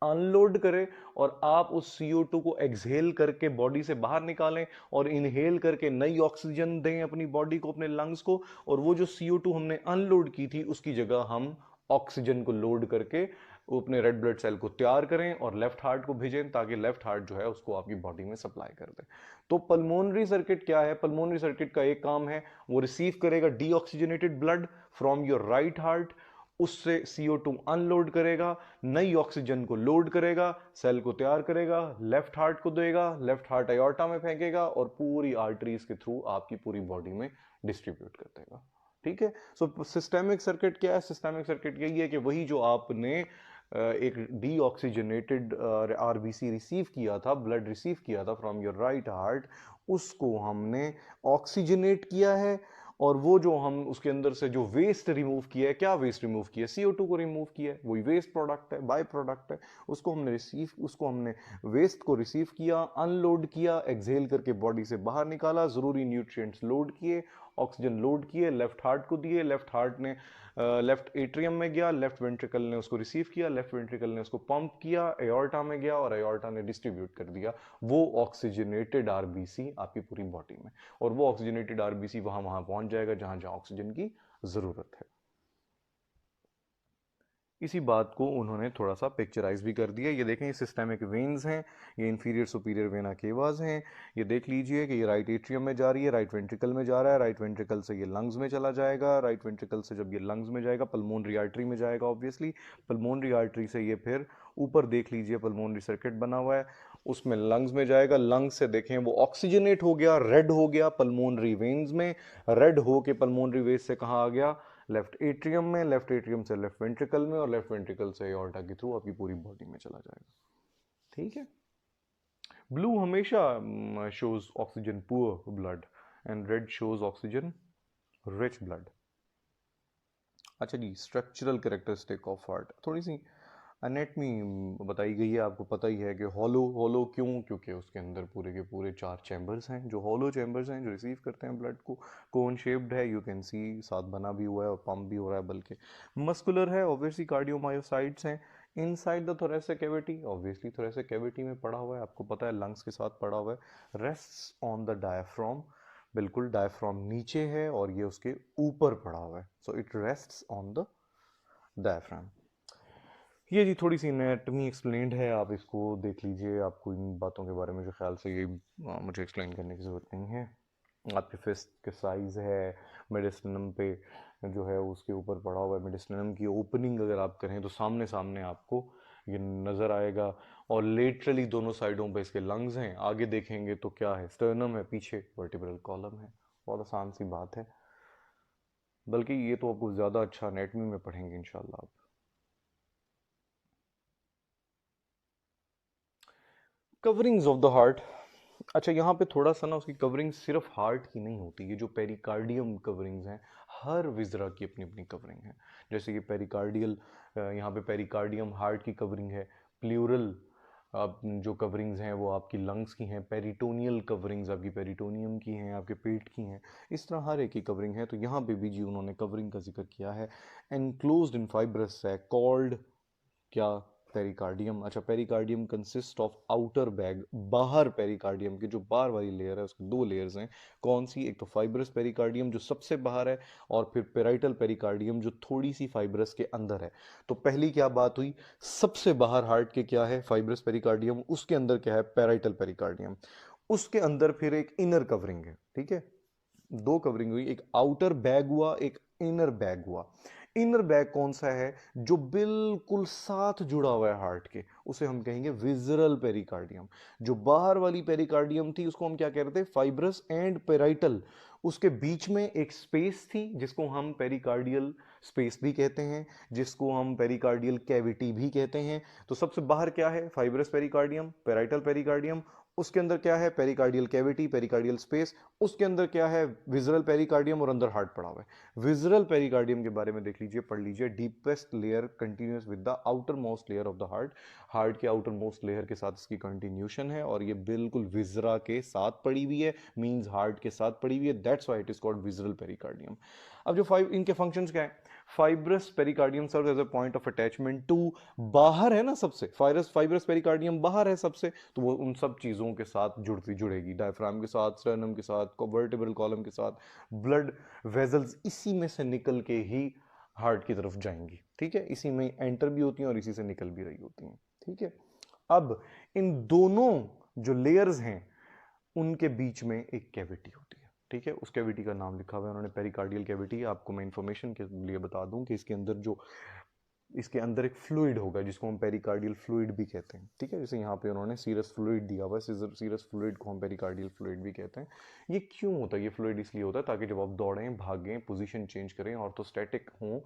अनलोड करे, और आप उस CO2 को एक्सहेल करके बॉडी से बाहर निकालें, और इनहेल करके नई ऑक्सीजन दें अपनी बॉडी को, अपने लंग्स को, और वो जो CO2 हमने अनलोड की थी उसकी जगह हम ऑक्सीजन को लोड करके वो अपने रेड ब्लड सेल को तैयार करें और लेफ्ट हार्ट को भेजें, ताकि लेफ्ट हार्ट जो है उसको आपकी बॉडी में सप्लाई कर दे। तो पल्मोनरी सर्किट क्या है? पल्मोनरी सर्किट का एक काम है, वो रिसीव करेगा deoxygenated blood from your right heart, उससे CO2 अनलोड करेगा, नई ऑक्सीजन को लोड करेगा, सेल को तैयार करेगा, लेफ्ट हार्ट को देगा, लेफ्ट हार्ट अयोर्टा में फेंकेगा, और पूरी आर्टरीज के थ्रू आपकी पूरी बॉडी में डिस्ट्रीब्यूट कर देगा। ठीक है। सो सिस्टेमिक सर्किट क्या है? सिस्टेमिक सर्किट यही है कि वही जो आपने एक डीऑक्सीजनेटेड RBC रिसीव किया था, ब्लड रिसीव किया था फ्रॉम योर राइट हार्ट, उसको हमने ऑक्सीजनेट किया है, और वो जो हम उसके अंदर से जो वेस्ट रिमूव किया है, क्या वेस्ट रिमूव किया है? CO2 को रिमूव किया है, वही वेस्ट प्रोडक्ट है, बाय प्रोडक्ट है। उसको हमने वेस्ट को रिसीव किया, अनलोड किया, एक्सहेल करके बॉडी से बाहर निकाला, जरूरी न्यूट्रिएंट्स लोड किए, ऑक्सीजन लोड किए, लेफ्ट हार्ट को दिए, लेफ्ट हार्ट ने लेफ्ट एट्रियम में गया, लेफ्ट वेंट्रिकल ने उसको रिसीव किया, लेफ्ट वेंट्रिकल ने उसको पंप किया, एयोर्टा में गया, और एयोर्टा ने डिस्ट्रीब्यूट कर दिया वो ऑक्सीजनेटेड RBC आपकी पूरी बॉडी में, और वो ऑक्सीजनेटेड RBC वहां वहां पहुंच जाएगा जहां जहां ऑक्सीजन की जरूरत है। इसी बात को उन्होंने थोड़ा सा पिक्चराइज भी कर दिया। ये देखें, ये सिस्टेमिक वेन्स हैं, ये इंफीरियर सुपीरियर वेना केवास हैं। ये देख लीजिए कि ये राइट एट्रियम में जा रही है, राइट वेंट्रिकल में जा रहा है, राइट वेंट्रिकल से ये लंग्स में चला जाएगा, राइट वेंट्रिकल से जब ये लंग्स में जाएगा पल्मोनरी आर्टरी में जाएगा, ऑब्वियसली पल्मोनरी आर्टरी से ये फिर ऊपर देख लीजिए पल्मोनरी सर्किट बना हुआ है, उसमें लंग्स में जाएगा, लंग्स से देखें वो ऑक्सीजनेट हो गया, रेड हो गया पल्मोनरी वेन्स में, रेड हो के पल्मोनरी वेन्स से कहाँ आ गया? लेफ्ट एट्रियम में, लेफ्ट एट्रियम से लेफ्ट वेंट्रिकल में, और लेफ्ट वेंट्रिकल से एओर्टा के थ्रू आपकी पूरी बॉडी में चला जाएगा। ठीक है। ब्लू हमेशा shows oxygen poor blood, and red shows oxygen rich blood. अच्छा जी, स्ट्रक्चरल कैरेक्टरिस्टिक ऑफ हार्ट, थोड़ी सी एनेटमी बताई गई है। आपको पता ही है कि हॉलो, हॉलो क्यों? क्योंकि उसके अंदर पूरे के पूरे 4 चैम्बर्स हैं, जो हॉलो चैम्बर्स हैं, जो रिसीव करते हैं ब्लड को। कोन शेप्ड है, यू कैन सी, साथ बना भी हुआ है और पंप भी हो रहा है बल्कि। मस्कुलर है, ऑब्वियसली कार्डियोमायोसाइट्स हैं। Inside the thoracic cavity, obviously thoracic cavity में पड़ा हुआ है, आपको पता है लंग्स के साथ पड़ा हुआ है। रेस्ट्स ऑन द डायफ्राम, बिल्कुल डायफ्राम नीचे है और ये उसके ऊपर पड़ा हुआ है, so it rests on the diaphragm. ये जी थोड़ी सी एनाटॉमी एक्सप्लेन्ड है, आप इसको देख लीजिए। आपको इन बातों के बारे में जो ख्याल से ये मुझे एक्सप्लेन करने की ज़रूरत नहीं है। आपके फिस्ट के साइज़ है, मेडिस्टनम पे जो है उसके ऊपर पड़ा हुआ है। मेडिस्टनम की ओपनिंग अगर आप करें तो सामने सामने आपको ये नज़र आएगा, और लेटरली दोनों साइडों पे इसके लंग्स हैं। आगे देखेंगे तो क्या है, स्टर्नम है, पीछे वर्टिब्रल कॉलम है। बहुत आसान सी बात है, बल्कि ये तो आपको ज़्यादा अच्छा एनाटॉमी में पढ़ेंगे इंशाल्लाह आप। कवरिंग्स ऑफ द हार्ट, अच्छा यहाँ पे थोड़ा सा ना, उसकी कवरिंग सिर्फ हार्ट की नहीं होती, ये जो पेरिकार्डियम कवरिंग्स हैं, हर विजरा की अपनी अपनी कवरिंग है। जैसे कि पेरिकार्डियल, यहाँ पे पेरिकार्डियम हार्ट की कवरिंग है। प्लूरल जो कवरिंग्स हैं वो आपकी लंग्स की हैं। पेरिटोनियल कवरिंग्स आपकी पेरिटोनियम की हैं, आपके पेट की हैं। इस तरह हर एक की कवरिंग है। तो यहाँ पे भी जी उन्होंने कवरिंग का जिक्र किया है। एनक्लोज्ड इन फाइब्रस है कॉल्ड क्या, पेरिकार्डियम। अच्छा, pericardium consist of outer bag, बाहर पेरिकार्डियम की जो बाहर वाली लेयर है उसके 2 लेयर्स हैं। कौन सी? एक तो फाइब्रस पेरिकार्डियम जो सबसे बाहर है, और फिर पेराइटल पेरिकार्डियम जो थोड़ी सी फाइब्रस के अंदर है। तो पहली क्या बात हुई, सबसे बाहर हार्ट के क्या है, फाइब्रस पेरिकार्डियम, उसके अंदर क्या है, पेराइटल पेरिकार्डियम। उसके अंदर फिर एक इनर कवरिंग है, ठीक है। 2 कवरिंग हुई, एक आउटर बैग हुआ, एक इनर बैग हुआ। इनर बैग कौन सा है, जो बिल्कुल साथ जुड़ा हुआ है हार्ट के, उसे हम कहेंगे विजरल पेरिकार्डियम। जो बाहर वाली पेरिकार्डियम थी उसको हम क्या कह रहे थे, फाइब्रस एंड पेराइटल। उसके बीच में एक स्पेस थी जिसको हम पेरिकार्डियल स्पेस भी कहते हैं, जिसको हम पेरिकार्डियल कैविटी भी कहते हैं। तो सबसे बाहर क्या है, फाइब्रस पेरिकार्डियम, पेराइटल पेरिकार्डियम। उसके अंदर क्या है, पेरिकार्डियल कैविटी, पेरिकार्डियल स्पेस। उसके अंदर क्या है, विजरल पेरिकार्डियम, और अंदर हार्ट पड़ा हुआ है। विजरल पेरिकार्डियम के बारे में देख लीजिए, पढ़ लीजिए। Deepest layer continuous with the outer most layer of the heart. Heart के आउटर मोस्ट लेयर के साथ इसकी कंटिन्यूशन है, और ये बिल्कुल विजरा के साथ पड़ी हुई है, मींस हार्ट के साथ पड़ी हुई है। That's why it is called visceral pericardium. अब जो फाइव इनके फंक्शंस क्या है, fibrous pericardium serve as a point of attachment to, बाहर है ना सबसे, फाइब्रस फाइब्रस पेरिकार्डियम बाहर है सबसे, तो वो उन सब चीजों के साथ जुड़ेगी, डायफ्राम के साथ, स्टर्नम के साथ, वर्टिब्रल कॉलम के साथ। ब्लड वेजल्स इसी में से निकल के ही हार्ट की तरफ जाएंगी, ठीक है। इसी में एंटर भी होती हैं और इसी से निकल भी रही होती हैं, ठीक है। अब इन दोनों जो लेयर्स हैं उनके बीच में एक कैविटी होती है, ठीक है। उस कैविटी का नाम लिखा हुआ है उन्होंने, पेरिकार्डियल कैविटी। आपको मैं इंफॉर्मेशन के लिए बता दूं कि इसके अंदर एक फ्लूइड होगा जिसको हम पेरिकार्डियल फ्लूइड भी कहते हैं, ठीक है। जैसे यहाँ पे उन्होंने सीरस फ्लूइड दिया हुआ है, सीरस फ्लूइड को हम पेरिकार्डियल फ्लूइड भी कहते हैं। ये क्यों होता है, ये फ्लूइड इसलिए होता है ताकि जब आप दौड़ें, भागें, पोजीशन चेंज करें, ऑर्थोस्टैटिक हों,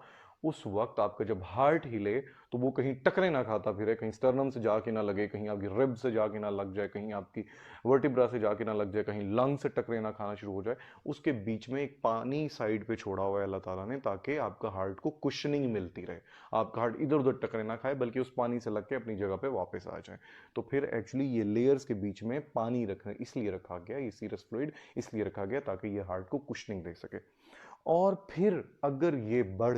उस वक्त आपका जब हार्ट हिले तो वो कहीं टकरे ना खाता फिरे, कहीं स्टर्नम से जाके ना लगे, कहीं आपकी रिब से जाके ना लग जाए, कहीं आपकी वर्टिब्रा से जाके ना लग जाए, कहीं लंग से टकरे ना खाना शुरू हो जाए। उसके बीच में एक पानी साइड पे छोड़ा हुआ है अल्लाह ताला ने, ताकि आपका हार्ट को कुशनिंग मिलती रहे, आपका हार्ट इधर उधर टकरे ना खाए, बल्कि उस पानी से लग के अपनी जगह पे वापस आ जाए। तो फिर एक्चुअली ये लेयर्स के बीच में पानी रखना इसलिए रखा गया, ये सीरस फ्लूइड इसलिए रखा गया ताकि ये हार्ट को कुशनिंग दे सके। और फिर अगर ये बढ़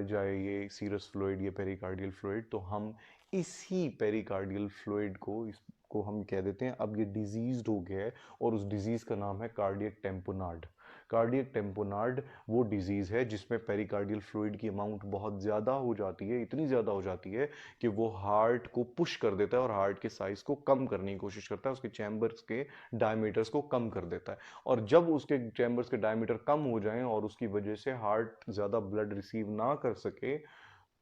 जाए ये सीरस फ्लूइड, ये पेरिकार्डियल फ्लूइड, तो हम इसी पेरिकार्डियल फ्लूइड को, इसको हम कह देते हैं अब ये डिजीज्ड हो गया है, और उस डिजीज का नाम है कार्डियक टेम्पोनार्ड। कार्डियक टेम्पोनार्ड वो डिजीज है जिसमें पेरिकार्डियल फ्लूइड की अमाउंट बहुत ज्यादा हो जाती है, इतनी ज्यादा हो जाती है कि वो हार्ट को पुश कर देता है और हार्ट के साइज को कम करने की कोशिश करता है, उसके चैम्बर्स के डायमीटर्स को कम कर देता है। और जब उसके चैम्बर्स के डायमीटर कम हो जाएं और उसकी वजह से हार्ट ज्यादा ब्लड रिसीव ना कर सके,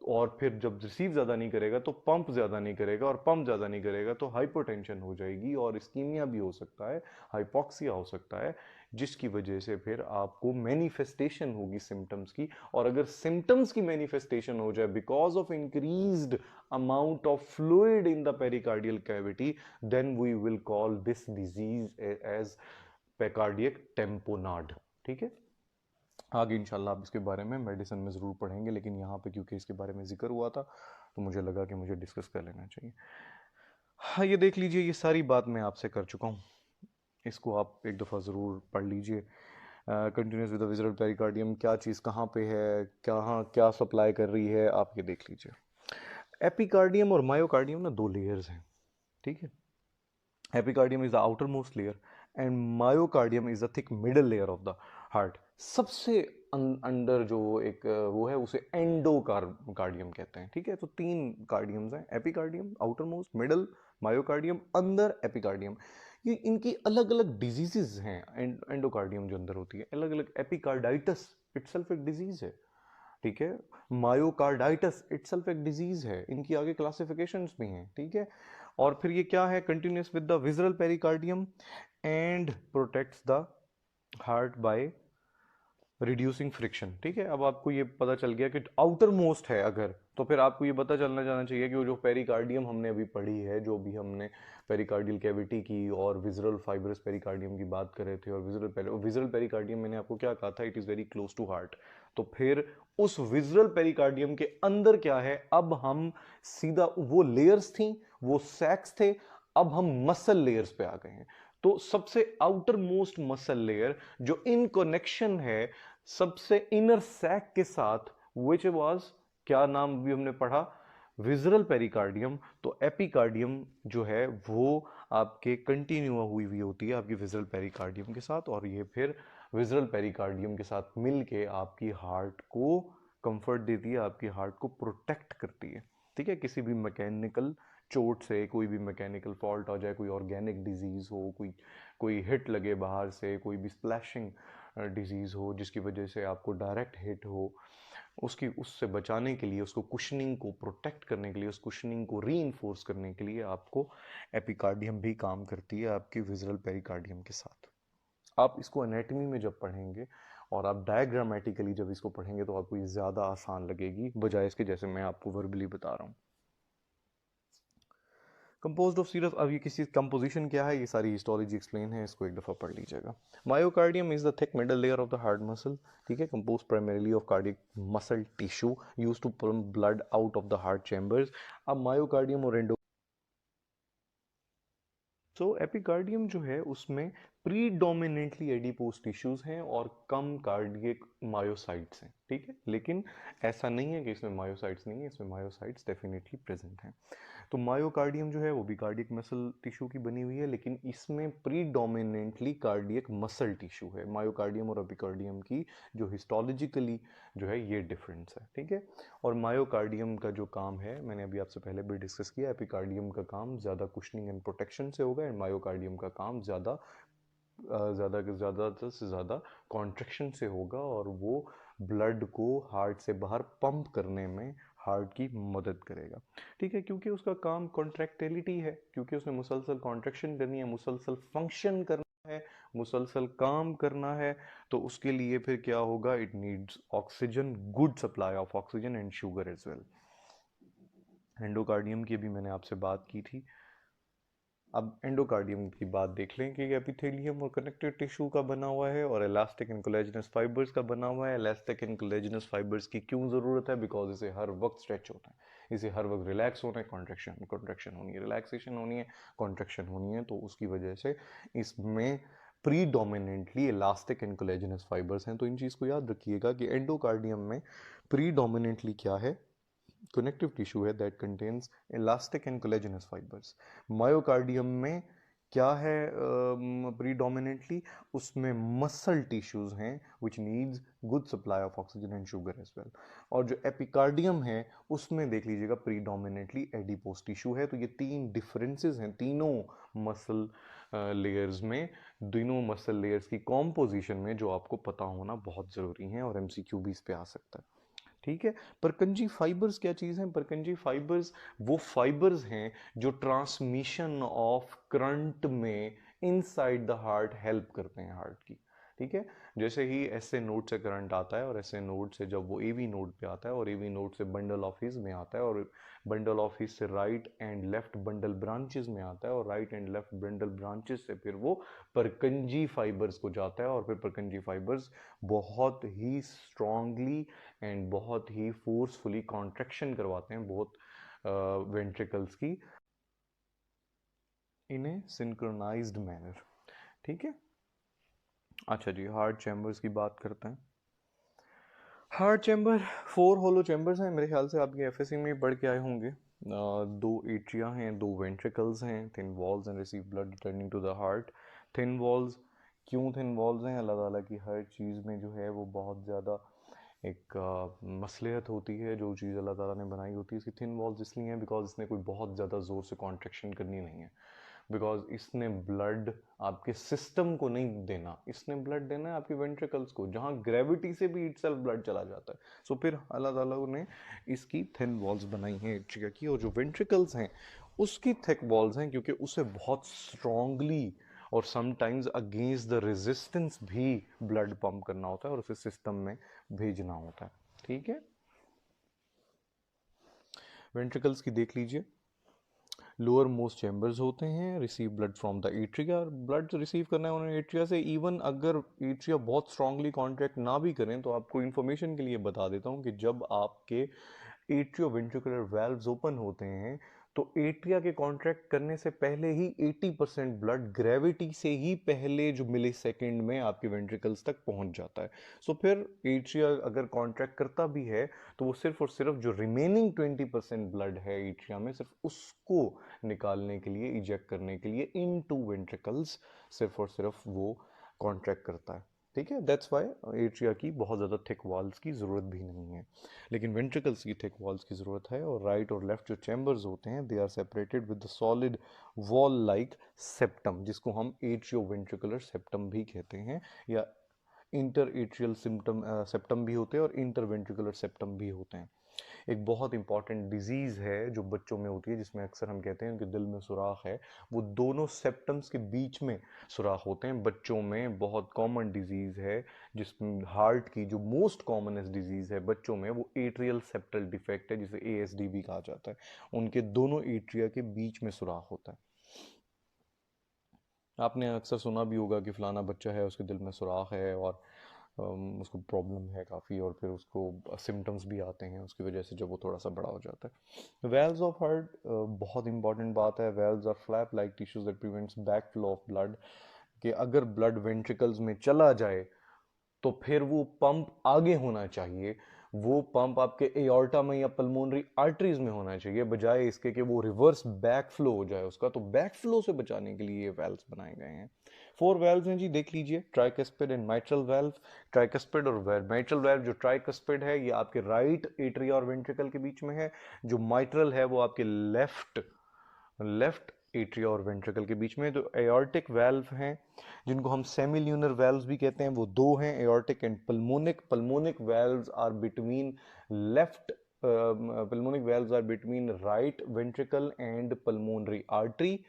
और फिर जब रिसीव ज्यादा नहीं करेगा तो पंप ज्यादा नहीं करेगा, और पंप ज्यादा नहीं करेगा तो हाइपोटेंशन हो जाएगी, और इस्कीमिया भी हो सकता है, हाइपोक्सिया हो सकता है, जिसकी वजह से फिर आपको मैनिफेस्टेशन होगी सिम्टम्स की। और अगर सिम्टम्स की मैनिफेस्टेशन हो जाए because of increased amount of fluid in the pericardial cavity, then we will call this disease as pericardiac tamponade, ठीक है। आगे इंशाल्लाह आप इसके बारे में मेडिसिन में ज़रूर पढ़ेंगे, लेकिन यहाँ पे क्योंकि इसके बारे में जिक्र हुआ था तो मुझे लगा कि मुझे डिस्कस कर लेना चाहिए। हाँ, ये देख लीजिए, ये सारी बात मैं आपसे कर चुका हूँ, इसको आप एक दफ़ा ज़रूर पढ़ लीजिए। Continuous with the visceral pericardium, क्या चीज़ कहाँ पे है, कहाँ क्या सप्लाई कर रही है, आप ये देख लीजिए। एपिकार्डियम और मायोकार्डियम ना दो लेयर्स हैं, ठीक है। Epicardium is the outer most layer and myocardium is the thick middle layer of the heart. सबसे अंडर जो एक वो है उसे एंडोकार्डियम कहते हैं, ठीक है। तो तीन कार्डियम्स हैं, epicardium outer most, middle myocardium, अंदर एपिकार्डियम। ये इनकी अलग अलग डिजीजेस हैं। एंडोकार्डियम जो अंदर होती है अलग अलग, एपिकार्डाइटिस इटसेल्फ एक डिजीज है, ठीक है। मायोकार्डाइटिस इटसेल्फ एक डिजीज है, इनकी आगे क्लासिफिकेशंस भी हैं, ठीक है। और फिर ये क्या है, continues with the visceral pericardium and protects the heart by reducing friction, ठीक है। अब आपको ये पता चल गया कि आउटर मोस्ट है अगर, तो फिर आपको ये पता चलना जाना चाहिए कि वो जो पेरिकार्डियम हमने अभी पढ़ी है, जो भी हमने पेरिकार्डियल कैविटी की और विज़रल फाइब्रस पेरिकार्डियम की बात कर रहे थे, और विज़रल पेरिकार्डियम मैंने आपको क्या कहा था, it is very close to heart. तो फिर उस विज़रल पेरिकार्डियम के अंदर क्या है, अब हम सीधा, वो लेयर्स थी, वो सैक्स थे, अब हम मसल लेयर्स पे आ गए हैं। तो सबसे आउटर मोस्ट मसल लेयर जो इन कनेक्शन है सबसे इनर सैक के साथ, विच वाज, क्या नाम भी हमने पढ़ा, विजरल पेरिकार्डियम। तो एपिकार्डियम जो है वो आपके कंटिन्यू हुई होती है आपकी विजरल पेरिकार्डियम के साथ, और ये फिर विजरल पेरिकार्डियम के साथ मिलके आपकी हार्ट को कंफर्ट देती है, आपकी हार्ट को प्रोटेक्ट करती है, ठीक है। किसी भी मैकेनिकल चोट से, कोई भी मैकेनिकल फॉल्ट हो जाए, कोई ऑर्गेनिक डिजीज हो, कोई कोई हिट लगे बाहर से, कोई भी स्प्लैशिंग डिजीज़ हो जिसकी वजह से आपको डायरेक्ट हिट हो, उसकी उससे बचाने के लिए, उसको कुशनिंग को प्रोटेक्ट करने के लिए, उस कुशनिंग को रीइंफोर्स करने के लिए आपको एपिकार्डियम भी काम करती है आपकी विज़रल पेरिकार्डियम के साथ। आप इसको एनाटॉमी में जब पढ़ेंगे और आप डायग्रामेटिकली जब इसको पढ़ेंगे तो आपको ये ज़्यादा आसान लगेगी बजाय इसके जैसे मैं आपको वर्बली बता रहा हूँ। कंपोज्ड ऑफ सीरस, अब ये किसी कंपोजिशन क्या है, ये सारी हिस्टोलॉजी एक्सप्लेन है, इसको एक दफ़ा पढ़ लीजिएगा। Myocardium is the thick middle layer of the heart muscle, ठीक है, compose primarily of cardiac muscle tissue use to pump blood out of the heart chambers. अब मायोकार्डियम और एंडो, तो एपिकार्डियम जो है उसमें प्रीडोमिनेंटली एडिपोज टिश्यूज हैं और कम कार्डियक मायोसाइट्स हैं, ठीक है। लेकिन ऐसा नहीं है कि इसमें मायोसाइट्स नहीं है, इसमें मायोसाइट्स डेफिनेटली प्रेजेंट हैं। तो मायोकार्डियम जो है वो भी कार्डियक मसल टिश्यू की बनी हुई है, लेकिन इसमें प्रीडोमिनेंटली कार्डियक मसल टिश्यू है। मायोकार्डियम और एपिकार्डियम की जो हिस्टोलॉजिकली जो है ये डिफरेंस है, ठीक है। और मायोकार्डियम का जो काम है मैंने अभी आपसे पहले भी डिस्कस किया, एपिकार्डियम का काम ज़्यादा कुशनिंग एंड प्रोटेक्शन से होगा, एंड मायोकार्डियम का काम ज़्यादा से ज़्यादा कॉन्ट्रैक्शन से होगा, और वो ब्लड को हार्ट से बाहर पंप करने में हार्ट की मदद करेगा, ठीक है। क्योंकि उसका काम कॉन्ट्रैक्टिलिटी है, क्योंकि उसने मुसलसल कॉन्ट्रैक्शन करनी है, मुसलसल फंक्शन करना है, मुसलसल काम करना है। तो उसके लिए फिर क्या होगा, it needs oxygen, good supply of oxygen and sugar as well. Endocardium की भी मैंने आपसे बात की थी। अब एंडोकार्डियम की बात देख लें कि एपिथेलियम और कनेक्टिव टिश्यू का बना हुआ है और इलास्टिक एंड कोलेजनस फाइबर्स का बना हुआ है। इलास्टिक एंड कोलेजनस फाइबर्स की क्यों ज़रूरत है, बिकॉज इसे हर वक्त स्ट्रेच होना है, इसे हर वक्त रिलैक्स होना है, कॉन्ट्रैक्शन होनी है, रिलैक्सेशन होनी है, कॉन्ट्रैक्शन होनी है। तो उसकी वजह से इसमें predominantly elastic and collagenous fibres हैं। तो इन चीज़ को याद रखिएगा कि एंडोकार्डियम में प्रीडोमिनेंटली क्या है, कनेक्टिव टिश्यू है that contains elastic and collagenous fibres. Myocardium में क्या है प्रीडोमिनेंटली, उसमें मसल टिश्यूज हैं which needs good supply of oxygen and sugar as well. और जो एपिकार्डियम है उसमें देख लीजिएगा प्रीडोमिनेंटली एडिपोज टिश्यू है। तो ये तीन डिफरेंसेस हैं तीनों मसल लेयर्स में, दोनों मसल लेयर्स की कॉम्पोजिशन में, जो आपको पता होना बहुत ज़रूरी है, और एमसीक्यू भी इस पे आ सकता है, ठीक है। परकंजी फाइबर्स क्या चीज़ है, परकंजी फाइबर्स वो फाइबर्स हैं जो ट्रांसमिशन ऑफ करंट में इनसाइड द हार्ट हेल्प करते हैं हार्ट की, ठीक है। जैसे ही एसए नोड से करंट आता है और एसए नोड से जब वो एवी नोड पे आता है और एवी नोड से बंडल ऑफ हिज में आता है और बंडल ऑफ हिज से right and left bundle branches में आता है और right and left bundle branches से फिर वो परकंजी फाइबर्स को जाता है और फिर परकंजी फाइबर्स बहुत ही स्ट्रांगली एंड बहुत ही फोर्सफुली कॉन्ट्रैक्शन करवाते हैं बहुत वेंट्रिकल्स की इन ए सिंक्रोनाइज्ड मैनर। ठीक है। अच्छा जी, हार्ट चैम्बर्स की बात करते हैं। हार्ट चैम्बर 4 होलो चैम्बर्स हैं, मेरे ख्याल से आपके एफएससी में पढ़ के आए होंगे। दो एट्रिया हैं, दो वेंट्रिकल्स हैं, thin walls and receive blood returning to the heart. Thin walls, क्यों थिन वॉल्स हैं? अल्लाह ताला की हर चीज़ में जो है वो बहुत ज़्यादा एक मसलियत होती है, जो चीज़ अल्लाह ताला ने बनाई होती है इसकी थिन वॉल्स इसलिए हैं बिकॉज इसने कोई बहुत ज़्यादा ज़ोर से कॉन्ट्रैक्शन करनी नहीं है, बिकॉज इसने ब्लड आपके सिस्टम को नहीं देना, इसने ब्लड देना है आपके वेंट्रिकल्स को, जहां ग्रेविटी से भी इटसेल्फ ब्लड चला जाता है। सो फिर अल्लाह ताला ने इसकी थिन वॉल्स बनाई हैं एट्रिया की, और जो वेंट्रिकल्स हैं उसकी थिक वॉल्स हैं क्योंकि उसे बहुत स्ट्रांगली और समटाइम्स अगेंस्ट द रेजिस्टेंस भी ब्लड पंप करना होता है और उसे सिस्टम में भेजना होता है। ठीक है। वेंट्रिकल्स की देख लीजिए, लोअर मोस्ट चैम्बर्स होते हैं, receive blood from the atria, blood receive करना है उन्होंने एट्रिया से। इवन अगर एट्रिया बहुत स्ट्रांगली कॉन्ट्रैक्ट ना भी करें तो आपको इन्फॉर्मेशन के लिए बता देता हूँ कि जब आपके एट्रियोवेंट्रिकुलर वाल्व्स ओपन होते हैं तो एट्रिया के कॉन्ट्रैक्ट करने से पहले ही 80% ब्लड ग्रेविटी से ही पहले जो मिली सेकेंड में आपके वेंट्रिकल्स तक पहुंच जाता है। सो फिर एट्रिया अगर कॉन्ट्रैक्ट करता भी है तो वो सिर्फ और सिर्फ जो रिमेनिंग 20% ब्लड है एट्रिया में, सिर्फ उसको निकालने के लिए, इजेक्ट करने के लिए इन टू वेंट्रिकल्स सिर्फ और सिर्फ वो कॉन्ट्रैक्ट करता है। ठीक है। दैट्स वाई एट्रिया की बहुत ज़्यादा थिक वॉल्स की ज़रूरत भी नहीं है, लेकिन वेंट्रिकल्स की थिक वॉल्स की ज़रूरत है। और राइट और लेफ्ट जो चैम्बर्स होते हैं they are separated with the solid wall like septum, जिसको हम एट्रियो वेंट्रिकुलर सेप्टम भी कहते हैं, या इंटर एट्रियल सिम्टम सेप्टम भी होते हैं और इंटर वेंट्रिकुलर सेप्टम भी होते हैं। एक बहुत इंपॉर्टेंट डिजीज़ है जो बच्चों में होती है, जिसमें अक्सर हम कहते हैं उनके दिल में सुराख है, वो दोनों सेप्टम्स के बीच में सुराख होते हैं। बच्चों में बहुत कॉमन डिजीज़ है, जिसमें हार्ट की जो मोस्ट कॉमनेस्ट डिजीज़ है बच्चों में वो एट्रियल सेप्टल डिफेक्ट है, जिसे एएसडी भी कहा जाता है। उनके दोनों एट्रिया के बीच में सुराख होता है। आपने अक्सर सुना भी होगा कि फलाना बच्चा है उसके दिल में सुराख है और उसको प्रॉब्लम है काफ़ी, और फिर उसको सिम्टम्स भी आते हैं उसकी वजह से जब वो थोड़ा सा बड़ा हो जाता है। वेल्स ऑफ हार्ट बहुत इंपॉर्टेंट बात है। Valves are flap like tissues that prevents backflow of blood, कि अगर ब्लड वेंट्रिकल्स में चला जाए तो फिर वो पंप आगे होना चाहिए, वो पंप आपके एओर्टा में या पल्मोनरी आर्टरीज में होना चाहिए, बजाय इसके कि वो रिवर्स बैक फ्लो हो जाए उसका। तो बैक फ्लो से बचाने के लिए ये वेल्व्स बनाए गए हैं। 4 वेल्व्स हैं जी, देख लीजिए, tricuspid and mitral valve. Tricuspid और माइट्रल वेल्व, जो ट्राइकस्पिड है ये आपके राइट एट्रिया और वेंट्रिकल के बीच में है, जो माइट्रल है वो आपके लेफ्ट लेफ्ट एट्रिया और वेंट्रिकल के बीच में। तो एओर्टिक वेल्व हैं जिनको हम सेमील्यूनर वेल्व्स भी कहते हैं, वो दो हैं, aortic and pulmonic. Pulmonic valves are between left pulmonic valves are between right ventricle and pulmonary artery.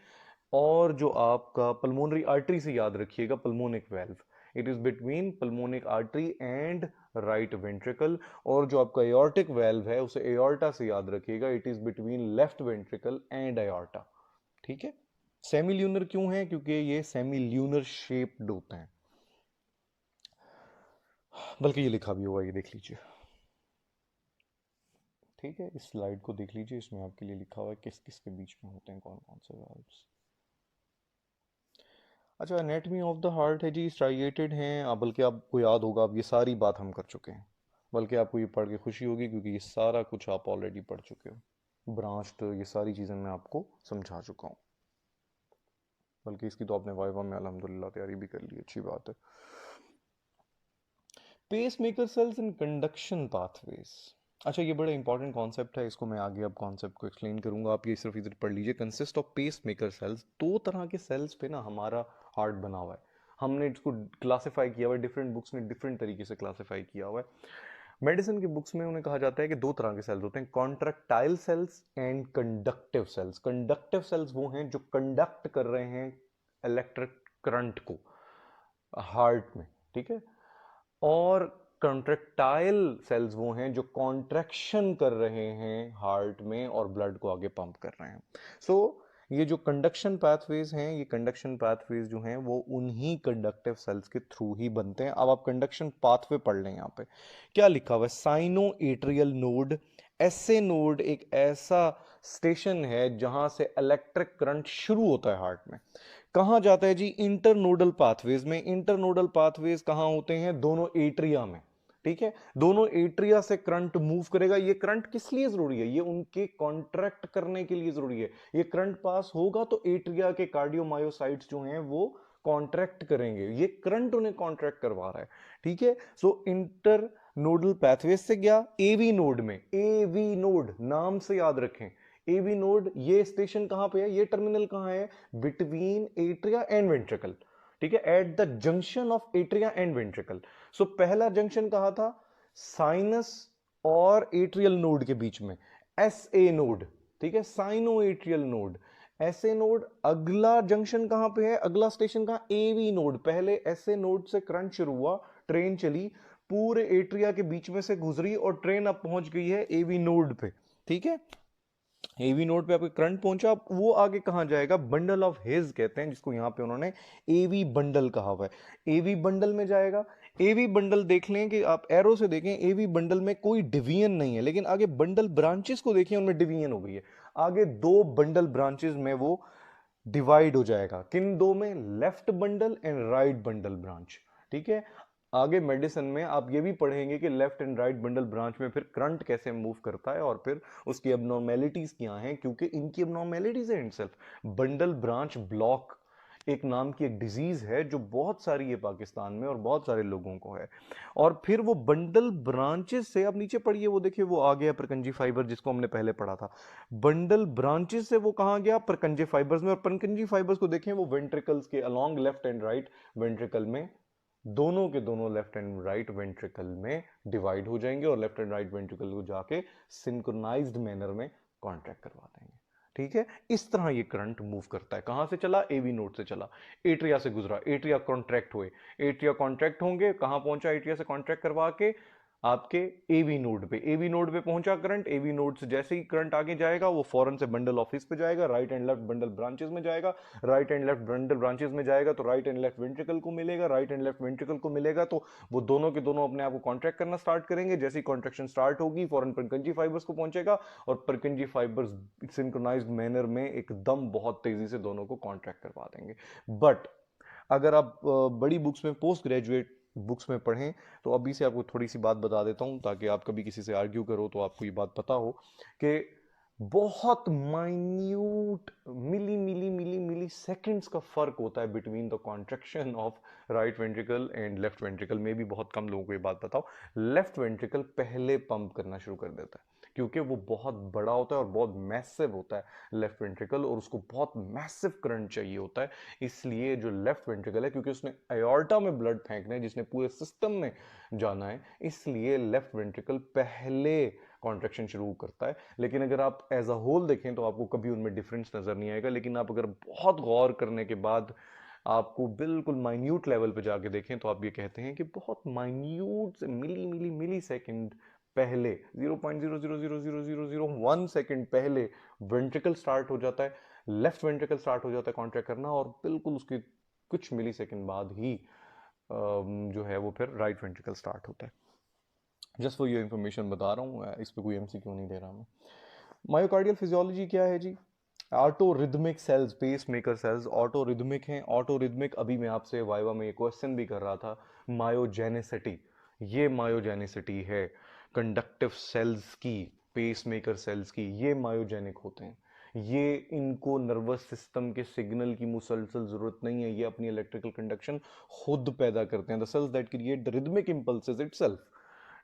और जो आपका पल्मोनरी आर्टरी से याद रखिएगा, pulmonic valve it is between pulmonic artery and right ventricle. और जो आपका एओर्टिक वेल्व है उसे एओर्टा से याद रखिएगा, it is between left ventricle and aorta. ठीक है। सेमील्यूनर क्यों है? क्योंकि ये सेमील्यूनर शेप्ड होते हैं, बल्कि ये लिखा भी होगा, ये देख लीजिए। ठीक है, इस स्लाइड को देख लीजिए, इसमें आपके लिए लिखा हुआ है किस किस के बीच में होते हैं कौन कौन से वेल्व्स। अच्छा, एनेटमी ऑफ द हार्ट है जी, स्ट्राइएटेड हैं, बल्कि आपको याद होगा, अब ये सारी बात हम कर चुके हैं, बल्कि आपको ये पढ़ के खुशी होगी क्योंकि ये सारा कुछ आप ऑलरेडी पढ़ चुके हो। ब्रांच तो ये सारी चीज़ें मैं आपको समझा चुका हूँ, बल्कि इसकी तो आपने वाइवा में अल्हम्दुलिल्लाह तैयारी भी कर ली, अच्छी बात है। Pacemaker cells in conduction pathways. अच्छा, ये बड़ा इंपॉर्टेंट कॉन्सेप्ट है, इसको मैं आगे अब कॉन्सेप्ट को एक्सप्लेन करूंगा, आप ये सिर्फ इधर पढ़ लीजिए। Consist of pacemaker cells, दो तरह के सेल्स पे ना हमारा हार्ट बना हुआ है, हमने इसको क्लासिफाई किया हुआ है, डिफरेंट बुक्स ने डिफरेंट तरीके से क्लासिफाई किया हुआ है। मेडिसिन की बुक्स में उन्हें कहा जाता है कि दो तरह के सेल्स होते हैं, contractile cells and conductive cells. Conductive cells वो हैं जो कंडक्ट कर रहे हैं इलेक्ट्रिक करंट को हार्ट में। ठीक है। और कॉन्ट्रेक्टाइल सेल्स वो हैं जो कॉन्ट्रैक्शन कर रहे हैं हार्ट में और ब्लड को आगे पंप कर रहे हैं। सो ये जो कंडक्शन पाथवेज हैं, ये कंडक्शन पाथवेज जो हैं वो उन्हीं कंडक्टिव सेल्स के थ्रू ही बनते हैं। अब आप कंडक्शन पाथवे पढ़ लें, यहाँ पे क्या लिखा हुआ है, cyano atrial node. SA node एक ऐसा स्टेशन है जहां से इलेक्ट्रिक करंट शुरू होता है हार्ट में। कहां जाता है जी, इंटरनोडल पाथवेज में। इंटरनोडल पाथवेज कहां होते हैं, दोनों एट्रिया में, ठीक है। दोनों एट्रिया से करंट मूव करेगा। ये करंट किस लिए जरूरी है, ये उनके कॉन्ट्रैक्ट करने के लिए जरूरी है। ये करंट पास होगा तो एट्रिया के कार्डियोमायोसाइट्स जो हैं वो कॉन्ट्रैक्ट करेंगे, ये करंट उन्हें कॉन्ट्रैक्ट करवा रहा है, ठीक है। सो इंटर नोडल पाथवेज से गया एवी नोड में। एवी नोड नाम से याद रखें, एवी नोड ये स्टेशन कहां पे है, ये टर्मिनल कहां है, बिटवीन एट्रिया एंड वेंट्रिकल, ठीक है, at the junction of atria and ventricle. So पहला जंक्शन कहां था, साइनस और एट्रियल नोड के बीच में, एस ए नोड, ठीक है, cyano atrial node, S A node. अगला जंक्शन कहां पे है, अगला स्टेशन कहां, एवी नोड। पहले एस ए नोड से करंट शुरू हुआ, ट्रेन चली, पूरे एट्रिया के बीच में से गुजरी और ट्रेन अब पहुंच गई है एवी नोड पे, ठीक है। एवी नोड पे आपके करंट पहुंचा, वो आगे कहां जाएगा, बंडल ऑफ हेज कहते हैं जिसको यहां पे उन्होंने एवी बंडल कहा हुआ है। एवी बंडल में जाएगा। एवी बंडल देख लें कि आप एरो से देखें, एवी बंडल में कोई डिवीजन नहीं है, लेकिन आगे बंडल ब्रांचेस को देखिए, उनमें डिवीजन हो गई है। आगे दो बंडल ब्रांचेस में वो डिवाइड हो जाएगा, किन दो में, left bundle and right bundle branch, ठीक है। आगे मेडिसिन में आप ये भी पढ़ेंगे कि left and right bundle branch में फिर करंट कैसे मूव करता है और फिर उसकी एबनॉर्मेलिटीज क्या हैं, क्योंकि इनकी एबनॉर्मेलिटीज है इनसेल्फ। बंडल ब्रांच ब्लॉक एक नाम की एक डिजीज है जो बहुत सारी है पाकिस्तान में और बहुत सारे लोगों को है। और फिर वो बंडल ब्रांचेस से, अब नीचे पढ़िए, वो देखिए वो आ गया परकंजी फाइबर जिसको हमने पहले पढ़ा था। बंडल ब्रांचेस से वो कहां गया, परकंजे फाइबर्स में। और परकंजी फाइबर्स को देखें, वो वेंट्रिकल्स के along left and right ventricle में, दोनों के दोनों लेफ्ट एंड राइट वेंट्रिकल में डिवाइड हो जाएंगे और लेफ्ट एंड राइट वेंट्रिकल को जाके सिंक्रोनाइज्ड मैनर में कॉन्ट्रैक्ट करवा देंगे, ठीक है। इस तरह ये करंट मूव करता है। कहां से चला, एवी नोड से चला, एट्रिया से गुजरा, एट्रिया कॉन्ट्रैक्ट हुए, एट्रिया कॉन्ट्रैक्ट होंगे, कहां पहुंचा, एट्रिया से कॉन्ट्रैक्ट करवा के आपके एवी नोड पे। एवी नोड पे पहुंचा करंट, एवी नोड से जैसे ही करंट आगे जाएगा वो फौरन से बंडल ऑफिस पे जाएगा, right and left bundle branches में जाएगा, right and left bundle branches में जाएगा तो राइट एंड लेफ्ट वेंट्रिकल को मिलेगा, राइट एंड लेफ्ट वेंट्रिकल को मिलेगा तो वो दोनों के दोनों अपने आप को कॉन्ट्रैक्ट करना स्टार्ट करेंगे। जैसे ही कॉन्ट्रैक्शन स्टार्ट होगी फौरन परकंजी फाइबर्स को पहुंचेगा और परकंजी फाइबर्स सिंक्रोनाइज्ड मैनर में एकदम बहुत तेजी से दोनों को कॉन्ट्रैक्ट करवा देंगे। बट अगर आप बड़ी बुक्स में, पोस्ट ग्रेजुएट बुक्स में पढ़ें, तो अभी से आपको थोड़ी सी बात बता देता हूं ताकि आप कभी किसी से आर्ग्यू करो तो आपको ये बात पता हो कि बहुत माइन्यूट मिली मिली मिली मिली सेकेंड्स का फर्क होता है between the contraction of right ventricle and left ventricle में भी बहुत कम लोगों को ये बात बताओ। लेफ्ट वेंट्रिकल पहले पंप करना शुरू कर देता है क्योंकि वो बहुत बड़ा होता है और बहुत मैसिव होता है लेफ्ट वेंट्रिकल, और उसको बहुत मैसिव करंट चाहिए होता है। इसलिए जो लेफ्ट वेंट्रिकल है, क्योंकि उसने एयोर्टा में ब्लड फेंकना है जिसने पूरे सिस्टम में जाना है, इसलिए लेफ्ट वेंट्रिकल पहले कॉन्ट्रैक्शन शुरू करता है। लेकिन अगर आप एज अ होल देखें तो आपको कभी उनमें डिफरेंस नजर नहीं आएगा। लेकिन आप अगर बहुत गौर करने के बाद आपको बिल्कुल माइन्यूट लेवल पे जाके देखें तो आप ये कहते हैं कि बहुत माइन्यूट से मिली मिली मिली सेकेंड पहले, 0.0000001 सेकेंड पहले वेंट्रिकल स्टार्ट हो जाता है, लेफ्ट वेंट्रिकल स्टार्ट हो जाता है कॉन्ट्रैक्ट करना, और बिल्कुल उसके कुछ मिली सेकेंड बाद ही जो है वो फिर राइट वेंट्रिकल स्टार्ट होता है। जस्ट फॉर योर इंफॉर्मेशन बता रहा हूँ, इस पर कोई एमसीक्यू नहीं दे रहा मैं। मायोकार्डियल फिजियोलॉजी क्या है जी, autorhythmic cells, pacemaker cells autorhythmic हैं। ऑटो रिदमिक, अभी मैं आपसे वाइवा में ये क्वेश्चन भी कर रहा था, मायोजेनेसिटी, ये मायोजेनेसिटी है कंडक्टिव सेल्स की, पेस मेकर सेल्स की, ये मायोजेनिक होते हैं। ये इनको नर्वस सिस्टम के सिग्नल की मुसलसल जरूरत नहीं है, ये अपनी इलेक्ट्रिकल कंडक्शन खुद पैदा करते हैं। The cells that create the rhythmic impulses itself,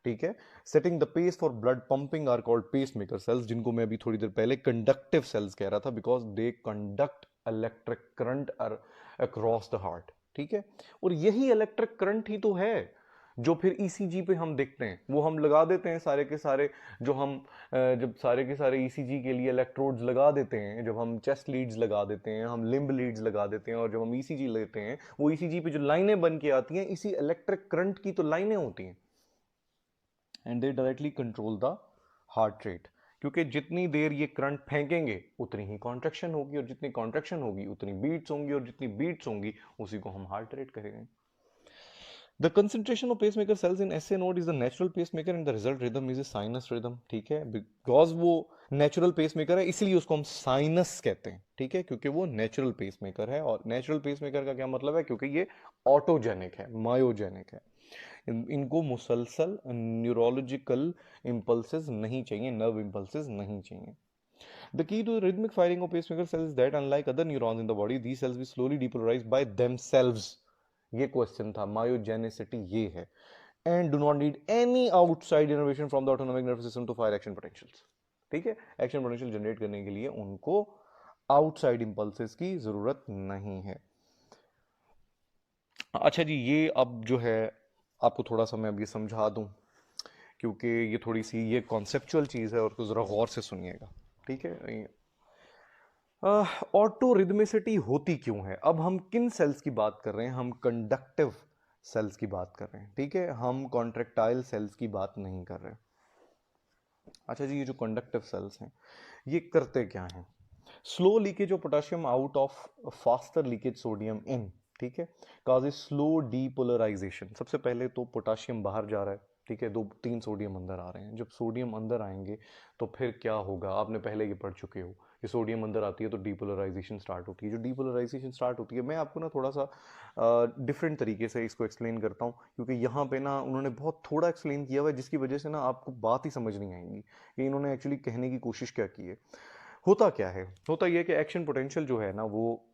ठीक है। Setting the pace for blood pumping are called pacemaker cells, जिनको मैं अभी थोड़ी देर पहले कंडक्टिव सेल्स कह रहा था, because they conduct electric current across the heart, ठीक है। और यही इलेक्ट्रिक करंट ही तो है जो फिर ईसीजी पे हम देखते हैं, वो हम लगा देते हैं सारे के सारे, जो हम जब सारे के सारे ईसीजी के लिए इलेक्ट्रोड्स लगा देते हैं, जब हम चेस्ट लीड्स लगा देते हैं, हम लिम्ब लीड्स लगा देते हैं, और जब हम ईसीजी लेते हैं, वो ईसीजी पे जो लाइनें बन के आती हैं, इसी इलेक्ट्रिक करंट की तो लाइनें होती हैं, and they directly control the heart rate. क्योंकि जितनी देर ये करंट फेंकेंगे उतनी ही कॉन्ट्रैक्शन होगी, और जितनी कॉन्ट्रैक्शन होगी उतनी बीट्स होंगी, और जितनी बीट्स होंगी उसी को हम हार्ट रेट कहेंगे। The concentration of pacemaker cells in SA node is the natural pacemaker and the result rhythm is a sinus rhythm, ठीक है, बिकॉज वो नेचुरल पेसमेकर है इसलिए उसको हम साइनस कहते हैं, ठीक है, क्योंकि वो नेचुरल पेसमेकर है। और नेचुरल पेसमेकर का क्या मतलब है, क्योंकि ये ऑटोजेनिक है, मायोजेनिक है, इनको मुसलसल न्यूरोलॉजिकल इंपल्सेस नहीं चाहिए, नर्व इंपल्सेस नहीं चाहिए। The key to the rhythmic firing of pacemaker cells is that unlike other neurons in the body, these cells will slowly depolarize by themselves. ये क्वेश्चन था, मायोजेनिसिटी ये है, and do not need any outside innovation from the autonomic nervous system to fire action potentials, ठीक है, action potential generate करने के लिए उनको आउटसाइड इंपल्सेस की जरूरत नहीं है। अच्छा जी, ये अब जो है आपको थोड़ा सा मैं अब ये समझा दूं, क्योंकि ये थोड़ी सी ये कॉन्सेप्चुअल चीज है, और उसको जरा गौर से सुनिएगा, ठीक है। ऑटो रिदमिसिटी होती क्यों है, अब हम किन सेल्स की बात कर रहे हैं, हम कंडक्टिव सेल्स की बात कर रहे हैं, ठीक है, हम कॉन्ट्रेक्टाइल सेल्स की बात नहीं कर रहे। अच्छा जी, ये जो कंडक्टिव सेल्स हैं ये करते क्या हैं, slow leakage of potassium out of faster leakage sodium इन, ठीक है, काजेस स्लो डीपोलराइजेशन। सबसे पहले तो पोटेशियम बाहर जा रहा है, ठीक है, 2-3 सोडियम अंदर आ रहे हैं, जब सोडियम अंदर आएंगे तो फिर क्या होगा, आपने पहले ये पढ़ चुके हो कि सोडियम अंदर आती है तो डीपोलराइजेशन स्टार्ट होती है। जो डीपोलराइजेशन स्टार्ट होती है, मैं आपको ना थोड़ा सा डिफरेंट तरीके से इसको एक्सप्लेन करता हूँ, क्योंकि यहाँ पे ना उन्होंने बहुत थोड़ा एक्सप्लेन किया हुआ है, जिसकी वजह से ना आपको बात ही समझ नहीं आएगी कि इन्होंने एक्चुअली कहने की कोशिश क्या की है। होता क्या है, होता यह है कि एक्शन पोटेंशियल जो है ना, वो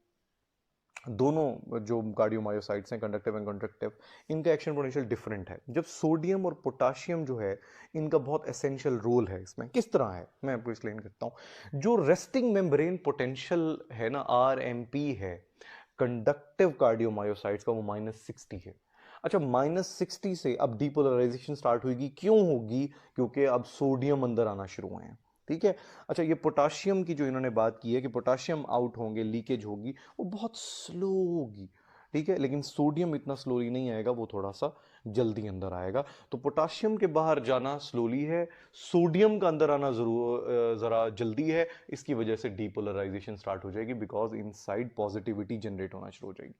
दोनों जो कार्डियोमायोसाइट्स हैं, कंडक्टिव एंड कंडक्टिव, इनका एक्शन पोटेंशियल डिफरेंट है। जब सोडियम और पोटाशियम जो है, इनका बहुत एसेंशियल रोल है इसमें। किस तरह है, मैं आपको एक्सप्लेन करता हूं। जो रेस्टिंग मेम्ब्रेन पोटेंशियल है ना, आरएमपी है कंडक्टिव कार्डियोमायोसाइट्स का, वो -60 है। अच्छा, -60 से अब डीपोलराइजेशन स्टार्ट होगी, क्यों होगी, क्योंकि अब सोडियम अंदर आना शुरू हुए हैं, ठीक है। अच्छा, ये पोटाशियम की जो इन्होंने बात की है कि पोटाशियम आउट होंगे, लीकेज होगी, वो बहुत स्लो होगी, ठीक है, लेकिन सोडियम इतना स्लोली नहीं आएगा, वो थोड़ा सा जल्दी अंदर आएगा। तो पोटाशियम के बाहर जाना स्लोली है, सोडियम का अंदर आना जरूर जरा जल्दी है। इसकी वजह से डीपोलराइजेशन स्टार्ट हो जाएगी, बिकॉज इनसाइड पॉजिटिविटी जनरेट होना शुरू हो जाएगी।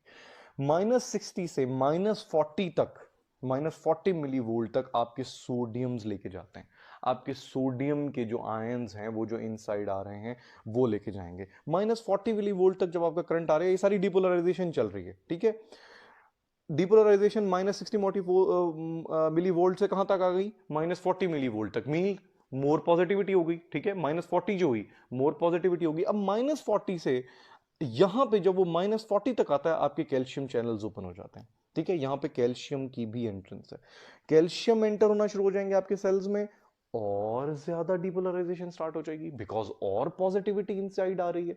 -60 से -40 तक, -40 मिली वोल्ट तक आपके सोडियम्स लेके जाते हैं, आपके सोडियम के जो आयंस हैं वो जो इनसाइड आ रहे हैं वो लेके जाएंगे। -40 मिली वोल्ट तक जब आपका करंट आ रहा है, ये सारी डीपोलराइजेशन चल रही है, ठीक है। डीपोलराइजेशन -60 मिली वोल्ट से कहां तक आ गई, -40 मिली वोल्ट तक, मीन मोर पॉजिटिविटी हो गई, ठीक है। -40 जो हुई, मोर पॉजिटिविटी होगी। अब -40 से यहां पे जब वो -40 तक आता है, आपके कैल्शियम चैनल्स ओपन हो जाते हैं, ठीक है। यहां पे कैल्शियम की भी एंट्रेंस है, कैल्शियम एंटर होना शुरू हो जाएंगे आपके सेल्स में, और ज्यादा डीपोलराइजेशन स्टार्ट हो जाएगी, बिकॉज और पॉजिटिविटी इनसाइड आ रही है।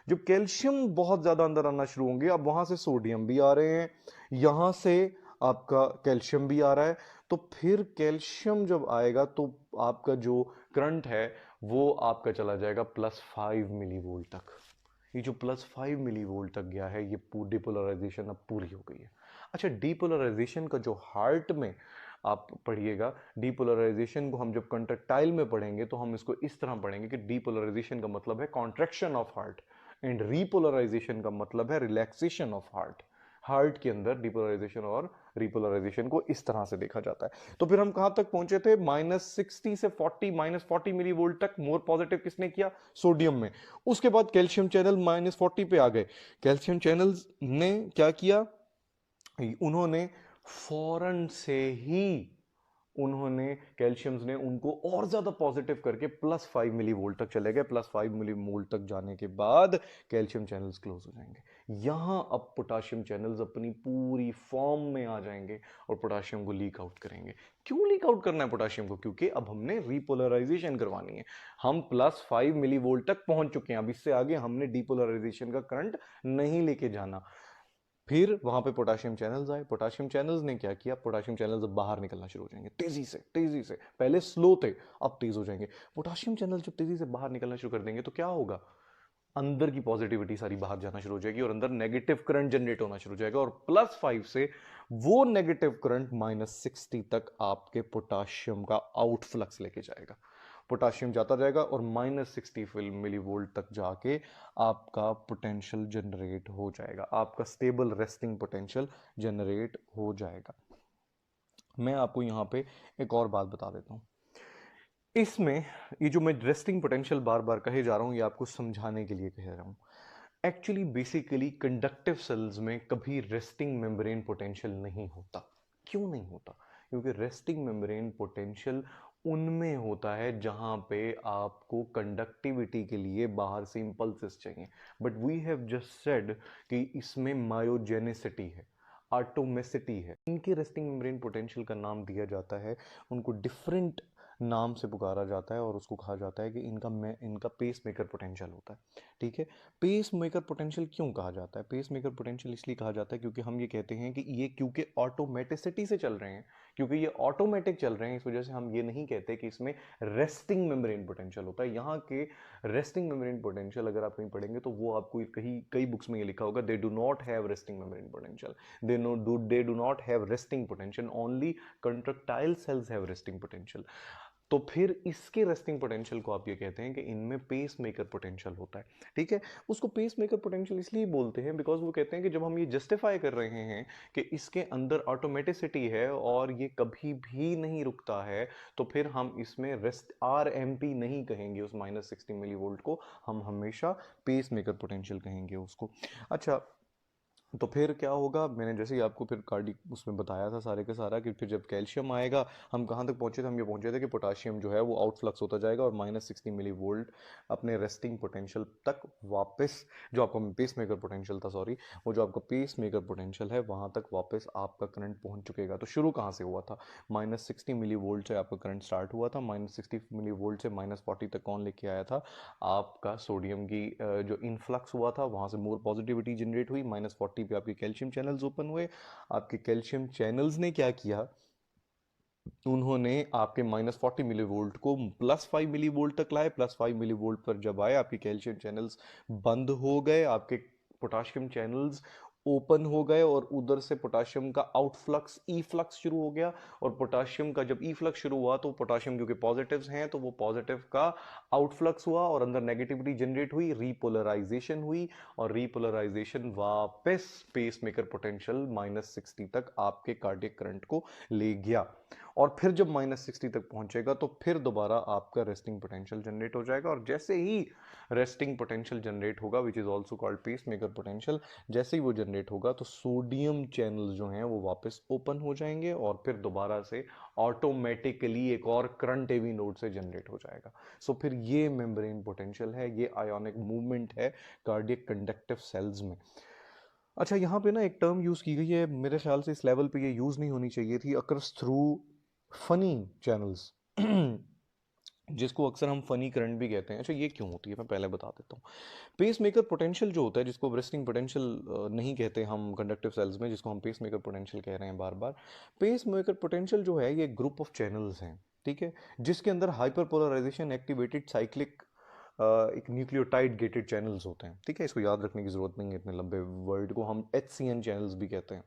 जब कैल्शियम बहुत ज्यादा अंदर आना शुरू होंगे, अब वहां से सोडियम भी आ रहे हैं, यहां से आपका कैल्शियम भी आ रहा है, तो फिर कैल्शियम जब आएगा तो आपका जो करंट है वो आपका चला जाएगा +5 मिली वोल्ट तक। ये जो +5 मिली वोल्ट तक गया है, ये डीपोलराइजेशन अब पूरी हो गई है। अच्छा, डीपोलराइजेशन का जो हार्ट में आप पढ़िएगा, डीपोलराइजेशन को हम जब कंट्रेक्टाइल में पढ़ेंगे तो हम इसको इस तरह पढ़ेंगे कि डीपोलराइजेशन का मतलब है contraction of heart, and repolarisation का मतलब है रिलैक्सेशन ऑफ हार्ट। हार्ट के अंदर डीपोलराइजेशन और रीपोलराइजेशन को इस तरह से देखा जाता है। तो फिर हम कहां तक पहुंचे थे, -60 से 40, -40 मिली वोल्ट तक मोर पॉजिटिव किसने किया, सोडियम में। उसके बाद कैल्शियम चैनल -40 पे आ गए, कैल्शियम चैनल्स ने क्या किया, उन्होंने फौरन से ही उन्होंने कैल्शियम्स ने उनको और ज्यादा पॉजिटिव करके +5 मिली वोल्ट तक चले गए। +5 मिली वोल्ट तक जाने के बाद कैल्शियम चैनल्स क्लोज हो जाएंगे। यहां अब पोटाशियम चैनल्स अपनी पूरी फॉर्म में आ जाएंगे और पोटाशियम को लीक आउट करेंगे। क्यों लीक आउट करना है पोटाशियम को, क्योंकि अब हमने रीपोलराइजेशन करवानी है। हम +5 मिली वोल्ट तक पहुंच चुके हैं, अब इससे आगे हमने डीपोलराइजेशन का करंट नहीं लेके जाना। फिर वहां पे पोटाशियम चैनल्स आए, पोटाशियम चैनल्स ने क्या किया, पोटाशियम चैनल्स अब बाहर निकलना शुरू हो जाएंगे तेजी से, तेजी से, पहले स्लो थे अब तेज हो जाएंगे। पोटाशियम चैनल जब तेजी से बाहर निकलना शुरू कर देंगे तो क्या होगा, अंदर की पॉजिटिविटी सारी बाहर जाना शुरू हो जाएगी और अंदर नेगेटिव करंट जनरेट होना शुरू हो जाएगा, और +5 से वो नेगेटिव करंट -60 तक आपके पोटाशियम का आउटफ्लक्स लेके जाएगा। पोटाशियम जाता जाएगा और -60 मिली वोल्ट तक जाके आपका पोटेंशियल जनरेट हो जाएगा, आपका स्टेबल रेस्टिंग पोटेंशियल जनरेट हो जाएगा। मैं आपको यहां पे एक और बात बता देता हूं, इसमें ये जो मैं रेस्टिंग पोटेंशियल बार बार कहे जा रहा हूं, ये आपको समझाने के लिए कह रहा हूं। एक्चुअली बेसिकली कंडक्टिव सेल्स में कभी रेस्टिंग मेम्ब्रेन पोटेंशियल नहीं होता। क्यों नहीं होता? क्योंकि रेस्टिंग मेम्ब्रेन पोटेंशियल उनमें होता है जहां पे आपको कंडक्टिविटी के लिए बाहर से इंपल्सेस चाहिए, but we have just said कि इसमें मायोजेनिसिटी है, ऑटोमेसिटी है। इनके रेस्टिंग मेम्ब्रेन पोटेंशियल का नाम दिया जाता है, उनको डिफरेंट नाम से पुकारा जाता है और उसको कहा जाता है कि इनका पेस मेकर पोटेंशियल होता है। ठीक है, पेस मेकर पोटेंशियल क्यों कहा जाता है? पेस मेकर पोटेंशियल इसलिए कहा जाता है क्योंकि हम ये कहते हैं कि ये क्योंकि ऑटोमेटिसिटी से चल रहे हैं, क्योंकि ये ऑटोमेटिक चल रहे हैं, इस वजह से हम ये नहीं कहते कि इसमें रेस्टिंग मेम्ब्रेन पोटेंशियल होता है। यहाँ के रेस्टिंग मेम्ब्रेन पोटेंशियल अगर आप कहीं पढ़ेंगे तो वो आपको कई बुक्स में ये लिखा होगा, they do not have resting membrane potential, they do not have resting potential, only contractile cells have resting potential. तो फिर इसके रेस्टिंग पोटेंशियल को आप ये कहते हैं कि इनमें पेस मेकर पोटेंशियल होता है। ठीक है, उसको पेस मेकर पोटेंशियल इसलिए बोलते हैं बिकॉज वो कहते हैं कि जब हम ये जस्टिफाई कर रहे हैं कि इसके अंदर ऑटोमेटिसिटी है और ये कभी भी नहीं रुकता है, तो फिर हम इसमें रेस्ट RMP नहीं कहेंगे उस -60 मिली वोल्ट को, हम हमेशा पेस मेकर पोटेंशियल कहेंगे उसको। अच्छा, तो फिर क्या होगा, मैंने जैसे ही आपको फिर कार्डिक उसमें बताया था सारे का सारा कि फिर जब कैल्शियम आएगा, हम कहाँ तक पहुंचे थे, हम ये पहुंचे थे कि पोटाशियम जो है वो आउटफ्लक्स होता जाएगा और -60 मिली वोल्ट अपने रेस्टिंग पोटेंशियल तक वापस, जो आपका पेस मेकर पोटेंशियल था, सॉरी, वो जो आपका पेस मेकर पोटेंशियल है वहाँ तक वापस आपका करंट पहुँच चुकेगा। तो शुरू कहाँ से हुआ था, -60 मिली वोल्ट से आपका करंट स्टार्ट हुआ था, -60 मिली वोल्ट से -40 तक कौन लेके आया था, आपका सोडियम की जो इनफ्लक्स हुआ था, वहाँ से मोर पॉजिटिविटी जनरेट हुई, -40 पे आपके कैल्शियम चैनल्स ओपन हुए। आपके कैल्शियम चैनल्स ने क्या किया, उन्होंने आपके -40 मिली वोल्ट को +5 मिली वोल्ट तक लाए। +5 मिली वोल्ट पर जब आए, आपके कैल्शियम चैनल्स बंद हो गए, आपके पोटाशियम चैनल्स ओपन हो गए और उधर से पोटाशियम का आउटफ्लक्स ई फ्लक्स शुरू हो गया। और पोटाशियम का जब ई फ्लक्स शुरू हुआ तो पोटाशियम क्योंकि पॉजिटिव्स हैं तो वो पॉजिटिव का आउटफ्लक्स हुआ और अंदर नेगेटिविटी जनरेट हुई, रीपोलराइजेशन हुई, और रीपोलराइजेशन वापस पेस मेकर पोटेंशियल -60 तक आपके कार्डियक करंट को ले गया। और फिर जब -60 तक पहुंचेगा तो फिर दोबारा आपका रेस्टिंग पोटेंशियल जनरेट हो जाएगा, और जैसे ही रेस्टिंग पोटेंशियल जनरेट होगा, which is also called pacemaker potential, जैसे ही वो जनरेट होगा तो सोडियम चैनल जो हैं वो वापस ओपन हो जाएंगे और फिर दोबारा से ऑटोमेटिकली एक और करंट एवी नोड से जनरेट हो जाएगा। सो फिर ये मेम्ब्रेन पोटेंशियल है, ये आयोनिक मूवमेंट है कार्डियक कंडक्टिव सेल्स में। अच्छा, यहाँ पे ना एक टर्म यूज की गई है, मेरे ख्याल से इस लेवल पे ये यूज नहीं होनी चाहिए थी, अकर्स थ्रू फनी चैनल्स जिसको अक्सर हम फनी करंट भी कहते हैं। अच्छा, ये क्यों होती है, मैं पहले बता देता हूँ। पेस मेकर पोटेंशियल जो होता है, जिसको रेस्टिंग पोटेंशियल नहीं कहते हम कंडक्टिव सेल्स में, जिसको हम पेस मेकर पोटेंशियल कह रहे हैं बार बार, पेस मेकर पोटेंशियल जो है ये ग्रुप ऑफ चैनल्स हैं, ठीक है, जिसके अंदर हाइपर पोलराइजेशन एक्टिवेटेड साइक्लिक एक न्यूक्लियोटाइड गेटेड चैनल्स होते हैं। ठीक है, इसको याद रखने की जरूरत नहीं है, इतने लंबे वर्ड को हम HCN चैनल्स भी कहते हैं।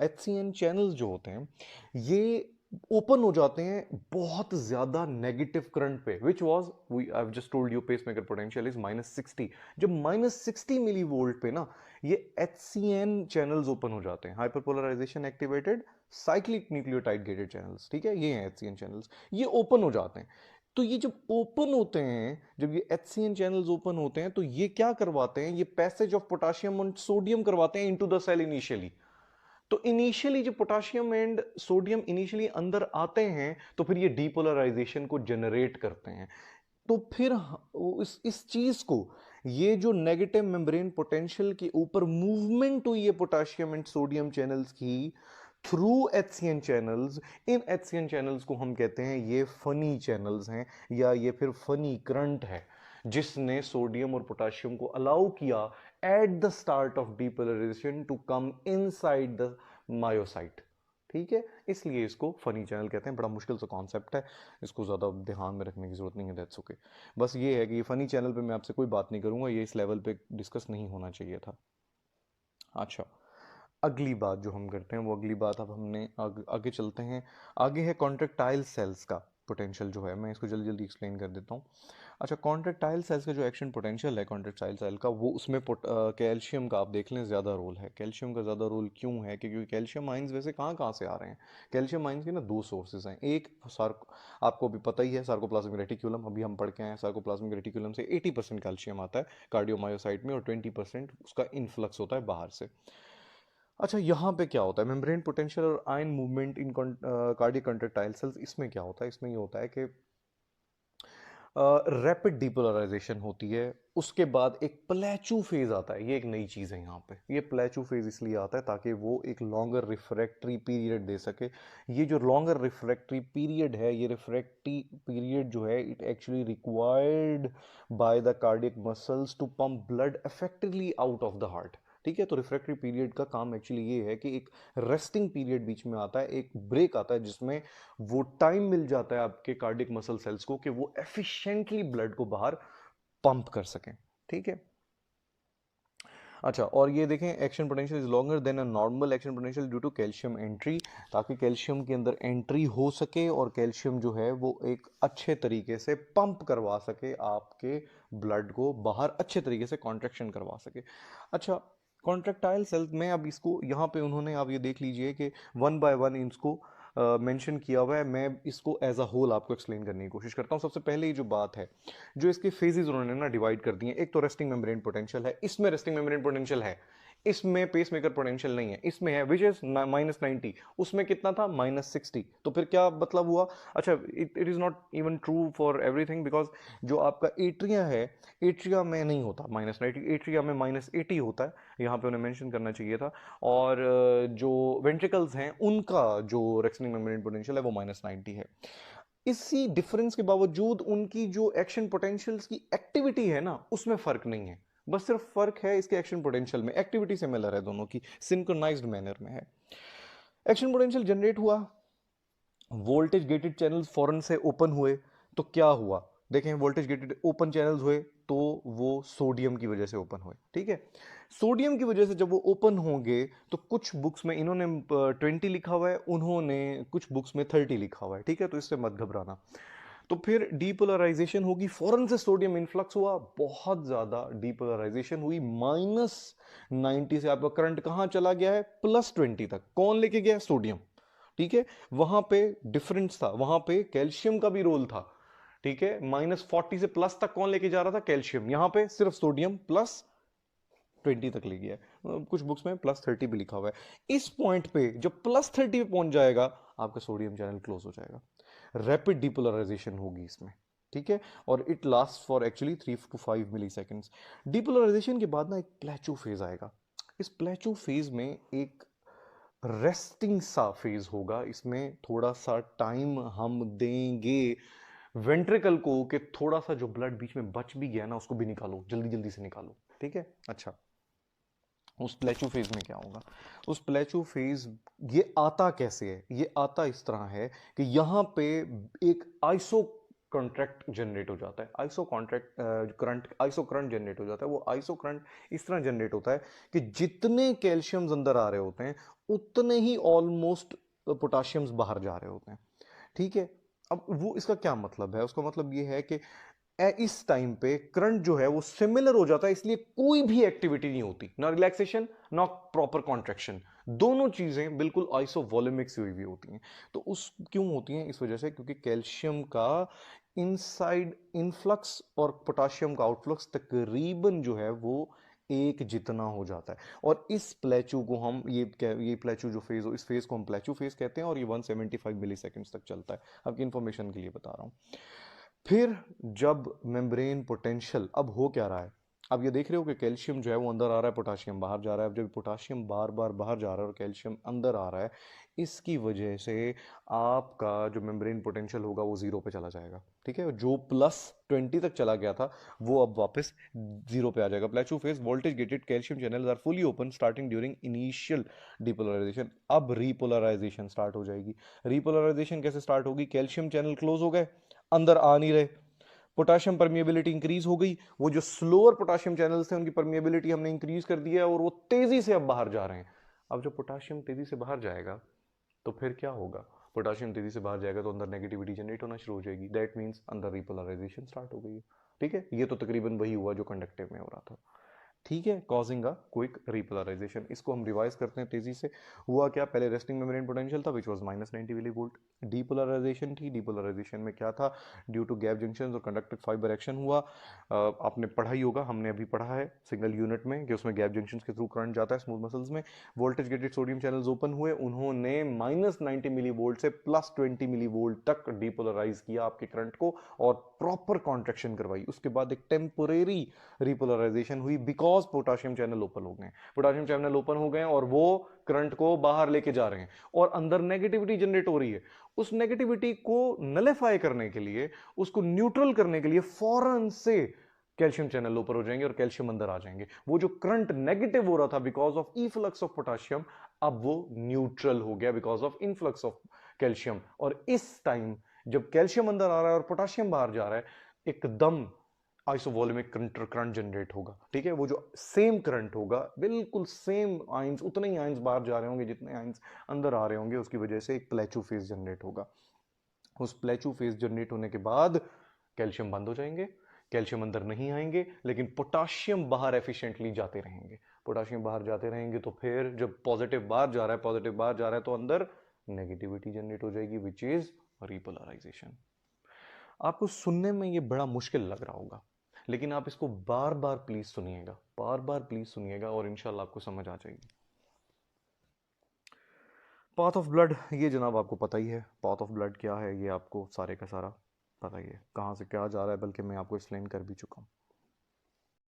HCN चैनल्स जो होते हैं ये ओपन हो जाते हैं बहुत ज्यादा नेगेटिव करंट पे, which was we I just told you pacemaker potential is -60। जब -60 मिली वोल्ट पे ना ये HCN चैनल्स ओपन हो जाते हैं, hyperpolarisation activated cyclic nucleotide gated channels. ठीक है, ये हैं HCN चैनल्स, ये ओपन हो जाते हैं। तो ये जब ओपन होते हैं, जब ये HCN चैनल्स ओपन होते हैं तो ये क्या करवाते हैं, ये पैसेज ऑफ पोटाशियम और सोडियम करवाते हैं इनटू द सेल इनिशियली। तो इनिशियली जब पोटाशियम एंड सोडियम इनिशियली अंदर आते हैं तो फिर ये डीपोलराइजेशन को जनरेट करते हैं। तो फिर इस चीज को, ये जो नेगेटिव मेम्ब्रेन पोटेंशियल के ऊपर मूवमेंट हुई है पोटाशियम एंड सोडियम चैनल्स की थ्रू HCN चैनल्स, इन HCN चैनल्स को हम कहते हैं ये फनी चैनल्स हैं, या ये फिर फनी करंट है, जिसने सोडियम और पोटाशियम को अलाउ किया at the start of depolarisation to come inside the myocyte. ठीक है, इसलिए इसको फनी चैनल कहते हैं। बड़ा मुश्किल सा कॉन्सेप्ट है, इसको ज़्यादा ध्यान में रखने की जरूरत नहीं है, दैट्स ओके। बस ये है कि ये फनी चैनल पे मैं आपसे कोई बात नहीं करूंगा, ये इस लेवल पे डिस्कस नहीं होना चाहिए था। अच्छा, अगली बात जो हम करते हैं वो अगली बात अब हमने आगे चलते हैं। आगे है कॉन्ट्रेक्टाइल सेल्स का पोटेंशियल जो है, मैं इसको जल्दी जल्दी एक्सप्लेन कर देता हूँ। अच्छा, कॉन्ट्रेक्टाइल सेल्स का जो एक्शन पोटेंशियल है कॉन्ट्रेक्टाइल सेल का, वो उसमें कैल्शियम का आप देख लें ज़्यादा रोल है। कैल्शियम का ज़्यादा रोल क्यों है? क्योंकि कैल्शियम आइंस वैसे कहाँ कहाँ से आ रहे हैं? कैल्शियम आइंस के ना दो सोर्सेज हैं। एक आपको भी पता ही है, सार्कोप्लाज्मिक रेटिक्यूलम, अभी हम पढ़ के आए हैं। सार्कोप्लाज्मिक रेटिक्यूलम से 80% कैल्शियम आता है कार्डियोमायोसाइट में, और 20% उसका इन्फ्लक्स होता है बाहर से। अच्छा, यहाँ पे क्या होता है? मेम्ब्रेन पोटेंशियल और ion movement in cardiac contractile cells, इसमें क्या होता है? इसमें ये होता है कि रैपिड डिपोलराइजेशन होती है, उसके बाद एक प्लेचू फेज आता है। ये एक नई चीज़ है यहाँ पे। ये प्लेचू फेज इसलिए आता है ताकि वो एक लॉन्गर रिफ्रैक्टरी पीरियड दे सके। ये जो लॉन्गर रिफ्रैक्टरी पीरियड है, ये रिफ्रैक्टरी पीरियड जो है, it actually required by the cardiac muscles to pump blood effectively out of the heart. ठीक है, तो रिफ्रैक्टरी पीरियड का काम एक्चुअली ये है कि एक रेस्टिंग पीरियड बीच में आता है, एक ब्रेक आता है, जिसमें वो टाइम मिल जाता है आपके कार्डियक मसल सेल्स को कि वो एफिशिएंटली ब्लड को बाहर पंप कर सकें। ठीक है। अच्छा, और ये देखें, action potential is longer than a normal action potential due to calcium entry, ताकि कैल्शियम के अंदर एंट्री हो सके और कैल्शियम जो है वो एक अच्छे तरीके से पंप करवा सके, आपके ब्लड को बाहर अच्छे तरीके से कॉन्ट्रैक्शन करवा सके। अच्छा, कॉन्ट्रैक्टाइल सेल्स में अब इसको यहाँ पे उन्होंने, आप ये देख लीजिए कि वन बाय वन इसको मेंशन किया हुआ है। मैं इसको एज अ होल आपको एक्सप्लेन करने की कोशिश करता हूँ। सबसे पहले ये जो बात है, जो इसके फेजेस उन्होंने ना डिवाइड कर दिए, एक तो रेस्टिंग मेम्ब्रेन पोटेंशियल है, इसमें रेस्टिंग मेम्ब्रेन पोटेंशियल है, इसमें पेसमेकर पोटेंशियल नहीं है, इसमें है विच इज -90, उसमें कितना था? -60। तो फिर क्या मतलब हुआ? अच्छा, it is not even true for everything, because जो आपका एट्रिया है, एट्रिया में नहीं होता -90, एट्रिया में -80 होता है, यहाँ पे उन्हें मेंशन करना चाहिए था। और जो वेंट्रिकल्स हैं उनका जो रेस्टिंग मेम्ब्रेन पोटेंशियल है वो -90 है। इसी डिफरेंस के बावजूद उनकी जो एक्शन पोटेंशियल्स की एक्टिविटी है ना, उसमें फर्क नहीं है। बस सिर्फ फर्क है इसके एक्शन पोटेंशियल में, एक्टिविटी सिमिलर है दोनों की, सिंक्रोनाइज्ड मैनर में है। एक्शन पोटेंशियल जनरेट हुआ, वोल्टेज गेटेड चैनल्स फौरन से ओपन हुए, तो क्या हुआ? देखें, वोल्टेज गेटेड ओपन चैनल्स हुए तो वो सोडियम की वजह से ओपन हुए। ठीक है, सोडियम की वजह से जब वो ओपन होंगे तो कुछ बुक्स में इन्होंने 20 लिखा हुआ है, उन्होंने कुछ बुक्स में 30 लिखा हुआ है। ठीक है, तो इससे मत घबराना। तो फिर डीपोलराइजेशन होगी, फौरन से सोडियम इन्फ्लक्स हुआ, बहुत ज्यादा डीपोलराइजेशन हुई, -90 से आपका करंट कहां चला गया है? +20 तक। कौन लेके गया? सोडियम। ठीक है, वहां पे डिफरेंस था, वहां पे कैल्शियम का भी रोल था। ठीक है, -40 से प्लस तक कौन लेके जा रहा था? कैल्शियम। यहां पे सिर्फ सोडियम +20 तक ले गया है। कुछ बुक्स में +30 भी लिखा हुआ है। इस पॉइंट पे जब +30 पे पहुंच जाएगा, आपका सोडियम चैनल क्लोज हो जाएगा, रैपिड डिपोलराइजेशन होगी इसमें। ठीक है, और it last for actually 3 to 5 milliseconds. Depolarisation के बाद ना एक प्लेचू फेज आएगा। इस प्लेचू फेज में एक रेस्टिंग सा फेज होगा, इसमें थोड़ा सा टाइम हम देंगे वेंट्रिकल को कि थोड़ा सा जो ब्लड बीच में बच भी गया ना, उसको भी निकालो, जल्दी जल्दी से निकालो। ठीक है। अच्छा, उस प्लेचू फेज में क्या होगा? उस प्लेचू फेज, ये आता कैसे है? ये आता इस तरह है कि यहां पे एक आइसो कॉन्ट्रैक्ट जनरेट हो जाता है। Iso contract current, iso current generate हो जाता है। वो आइसो करंट इस तरह जनरेट होता है कि जितने कैल्शियम्स अंदर आ रहे होते हैं, उतने ही ऑलमोस्ट पोटाशियम्स बाहर जा रहे होते हैं। ठीक है, अब वो इसका क्या मतलब है? उसका मतलब ये है कि इस टाइम पे करंट जो है वो सिमिलर हो जाता है, इसलिए कोई भी एक्टिविटी नहीं होती, ना रिलैक्सेशन ना प्रॉपर कॉन्ट्रैक्शन, दोनों चीजें बिल्कुल आइसोवॉल्यूमिक से हुई हुई होती हैं। तो उस क्यों होती हैं? इस वजह से क्योंकि कैल्शियम का इनसाइड इनफ्लक्स और पोटाशियम का आउटफ्लक्स तकरीबन जो है वो एक जितना हो जाता है। और इस प्लेचू को हम ये प्लेचू जो फेज हो, इस फेज को हम प्लेचू फेज कहते हैं, और ये 175 मिली सेकेंड्स तक चलता है। आपकी इंफॉर्मेशन के लिए बता रहा हूं। फिर जब मेम्ब्रेन पोटेंशियल, अब हो क्या रहा है? अब ये देख रहे हो कि कैल्शियम जो है वो अंदर आ रहा है, पोटाशियम बाहर जा रहा है। अब जब पोटाशियम बार बार बाहर जा रहा है और कैल्शियम अंदर आ रहा है, इसकी वजह से आपका जो मेम्ब्रेन पोटेंशियल होगा वो जीरो पे चला जाएगा। ठीक है, जो +20 तक चला गया था वो अब वापस जीरो पे आ जाएगा। Plateau phase voltage gated calcium channels are fully open starting during initial depolarization. अब रिपोलराइजेशन स्टार्ट हो जाएगी। रिपोलराइजेशन कैसे स्टार्ट होगी? कैल्शियम चैनल क्लोज हो गए, अंदर आ नहीं रहे, पोटाशियम परमिएबिलिटी इंक्रीज हो गई, वो जो स्लोअर पोटाशियम चैनल्स थे उनकी परमिएबिलिटी हमने इंक्रीज कर दिया और वो तेजी से अब बाहर जा रहे हैं। अब जब पोटाशियम तेजी से बाहर जाएगा तो फिर क्या होगा? पोटाशियम तेजी से बाहर जाएगा तो अंदर नेगेटिविटी जनरेट होना शुरू हो जाएगी। दैट मीन्स अंदर रिपोलराइजेशन स्टार्ट हो गई है। ठीक है, ये तो तकरीबन वही हुआ जो कंडक्टिव में हो रहा था। ठीक है, कॉजिंग अ क्विक रिपोलराइजेशन। इसको हम रिवाइज करते हैं तेजी से। हुआ क्या? पहले रेस्टिंग मेम्ब्रेन पोटेंशियल था विच वाज -90 मिलीवोल्ट। डीपोलराइजेशन थी। डीपोलराइजेशन में क्या था? ड्यू टू गैप जंक्शंस और कंडक्टिव फाइबर एक्शन हुआ। आपने पढ़ा ही होगा, हमने अभी पढ़ा है सिंगल यूनिट में कि उसमें गैप जंक्शंस के थ्रू करंट जाता है स्मूथ मसल्स में। Voltage gated sodium channels open हुए, उन्होंने -90 मिलीवोल्ट से +20 मिलीवोल्ट तक डीपोलराइज किया आपके करंट को और प्रॉपर कॉन्ट्रेक्शन करवाई। उसके बाद एक टेम्पोरेरी रिपोलराइजेशन हुई बिकॉज पोटाशियम चैनल ओपन हो गए। पोटाशियम चैनल ओपन हो गए और वो करंट को बाहर लेके जा रहे हैं और अंदर नेगेटिविटी जनरेट हो रही है। उस नेगेटिविटी को नलिफाई करने के लिए, उसको न्यूट्रल करने के लिए फौरन से कैल्शियम चैनल ऊपर हो जाएंगे और कैल्शियम अंदर आ जाएंगे। वो जो करंट नेगेटिव हो रहा था because of efflux of potassium, अब वो न्यूट्रल हो गया because of influx of calcium. और इस टाइम जब कैल्शियम अंदर आ रहा है और पोटाशियम बाहर जा रहा है, एकदम आइसोवोल्यूमिक करंट जनरेट होगा। ठीक है, वो जो सेम करंट होगा, बिल्कुल सेम आयंस, उतने ही आयंस बाहर जा रहे होंगे जितने आयंस अंदर आ रहे होंगे। उसकी वजह से एक प्लेचू फेज जनरेट होगा। उस प्लेचू फेज जनरेट होने के बाद कैल्शियम बंद हो जाएंगे, कैल्शियम अंदर नहीं आएंगे, लेकिन पोटाशियम बाहर एफिशिएंटली जाते रहेंगे। पोटाशियम बाहर जाते रहेंगे तो फिर जब पॉजिटिव बाहर जा रहा है, पॉजिटिव बाहर जा रहा है तो अंदर नेगेटिविटी जनरेट हो जाएगी विच इज रिपोलराइजेशन। आपको सुनने में ये बड़ा मुश्किल लग रहा होगा, लेकिन आप इसको बार बार प्लीज सुनिएगा, बार बार प्लीज सुनिएगा और इंशाल्लाह आपको समझ आ जाएगी। पाथ ऑफ ब्लड, ये जनाब आपको पता ही है पाथ ऑफ ब्लड क्या है, ये आपको सारे का सारा पता ही है, कहाँ से क्या जा रहा है, बल्कि मैं आपको एक्सप्लेन कर भी चुका हूँ।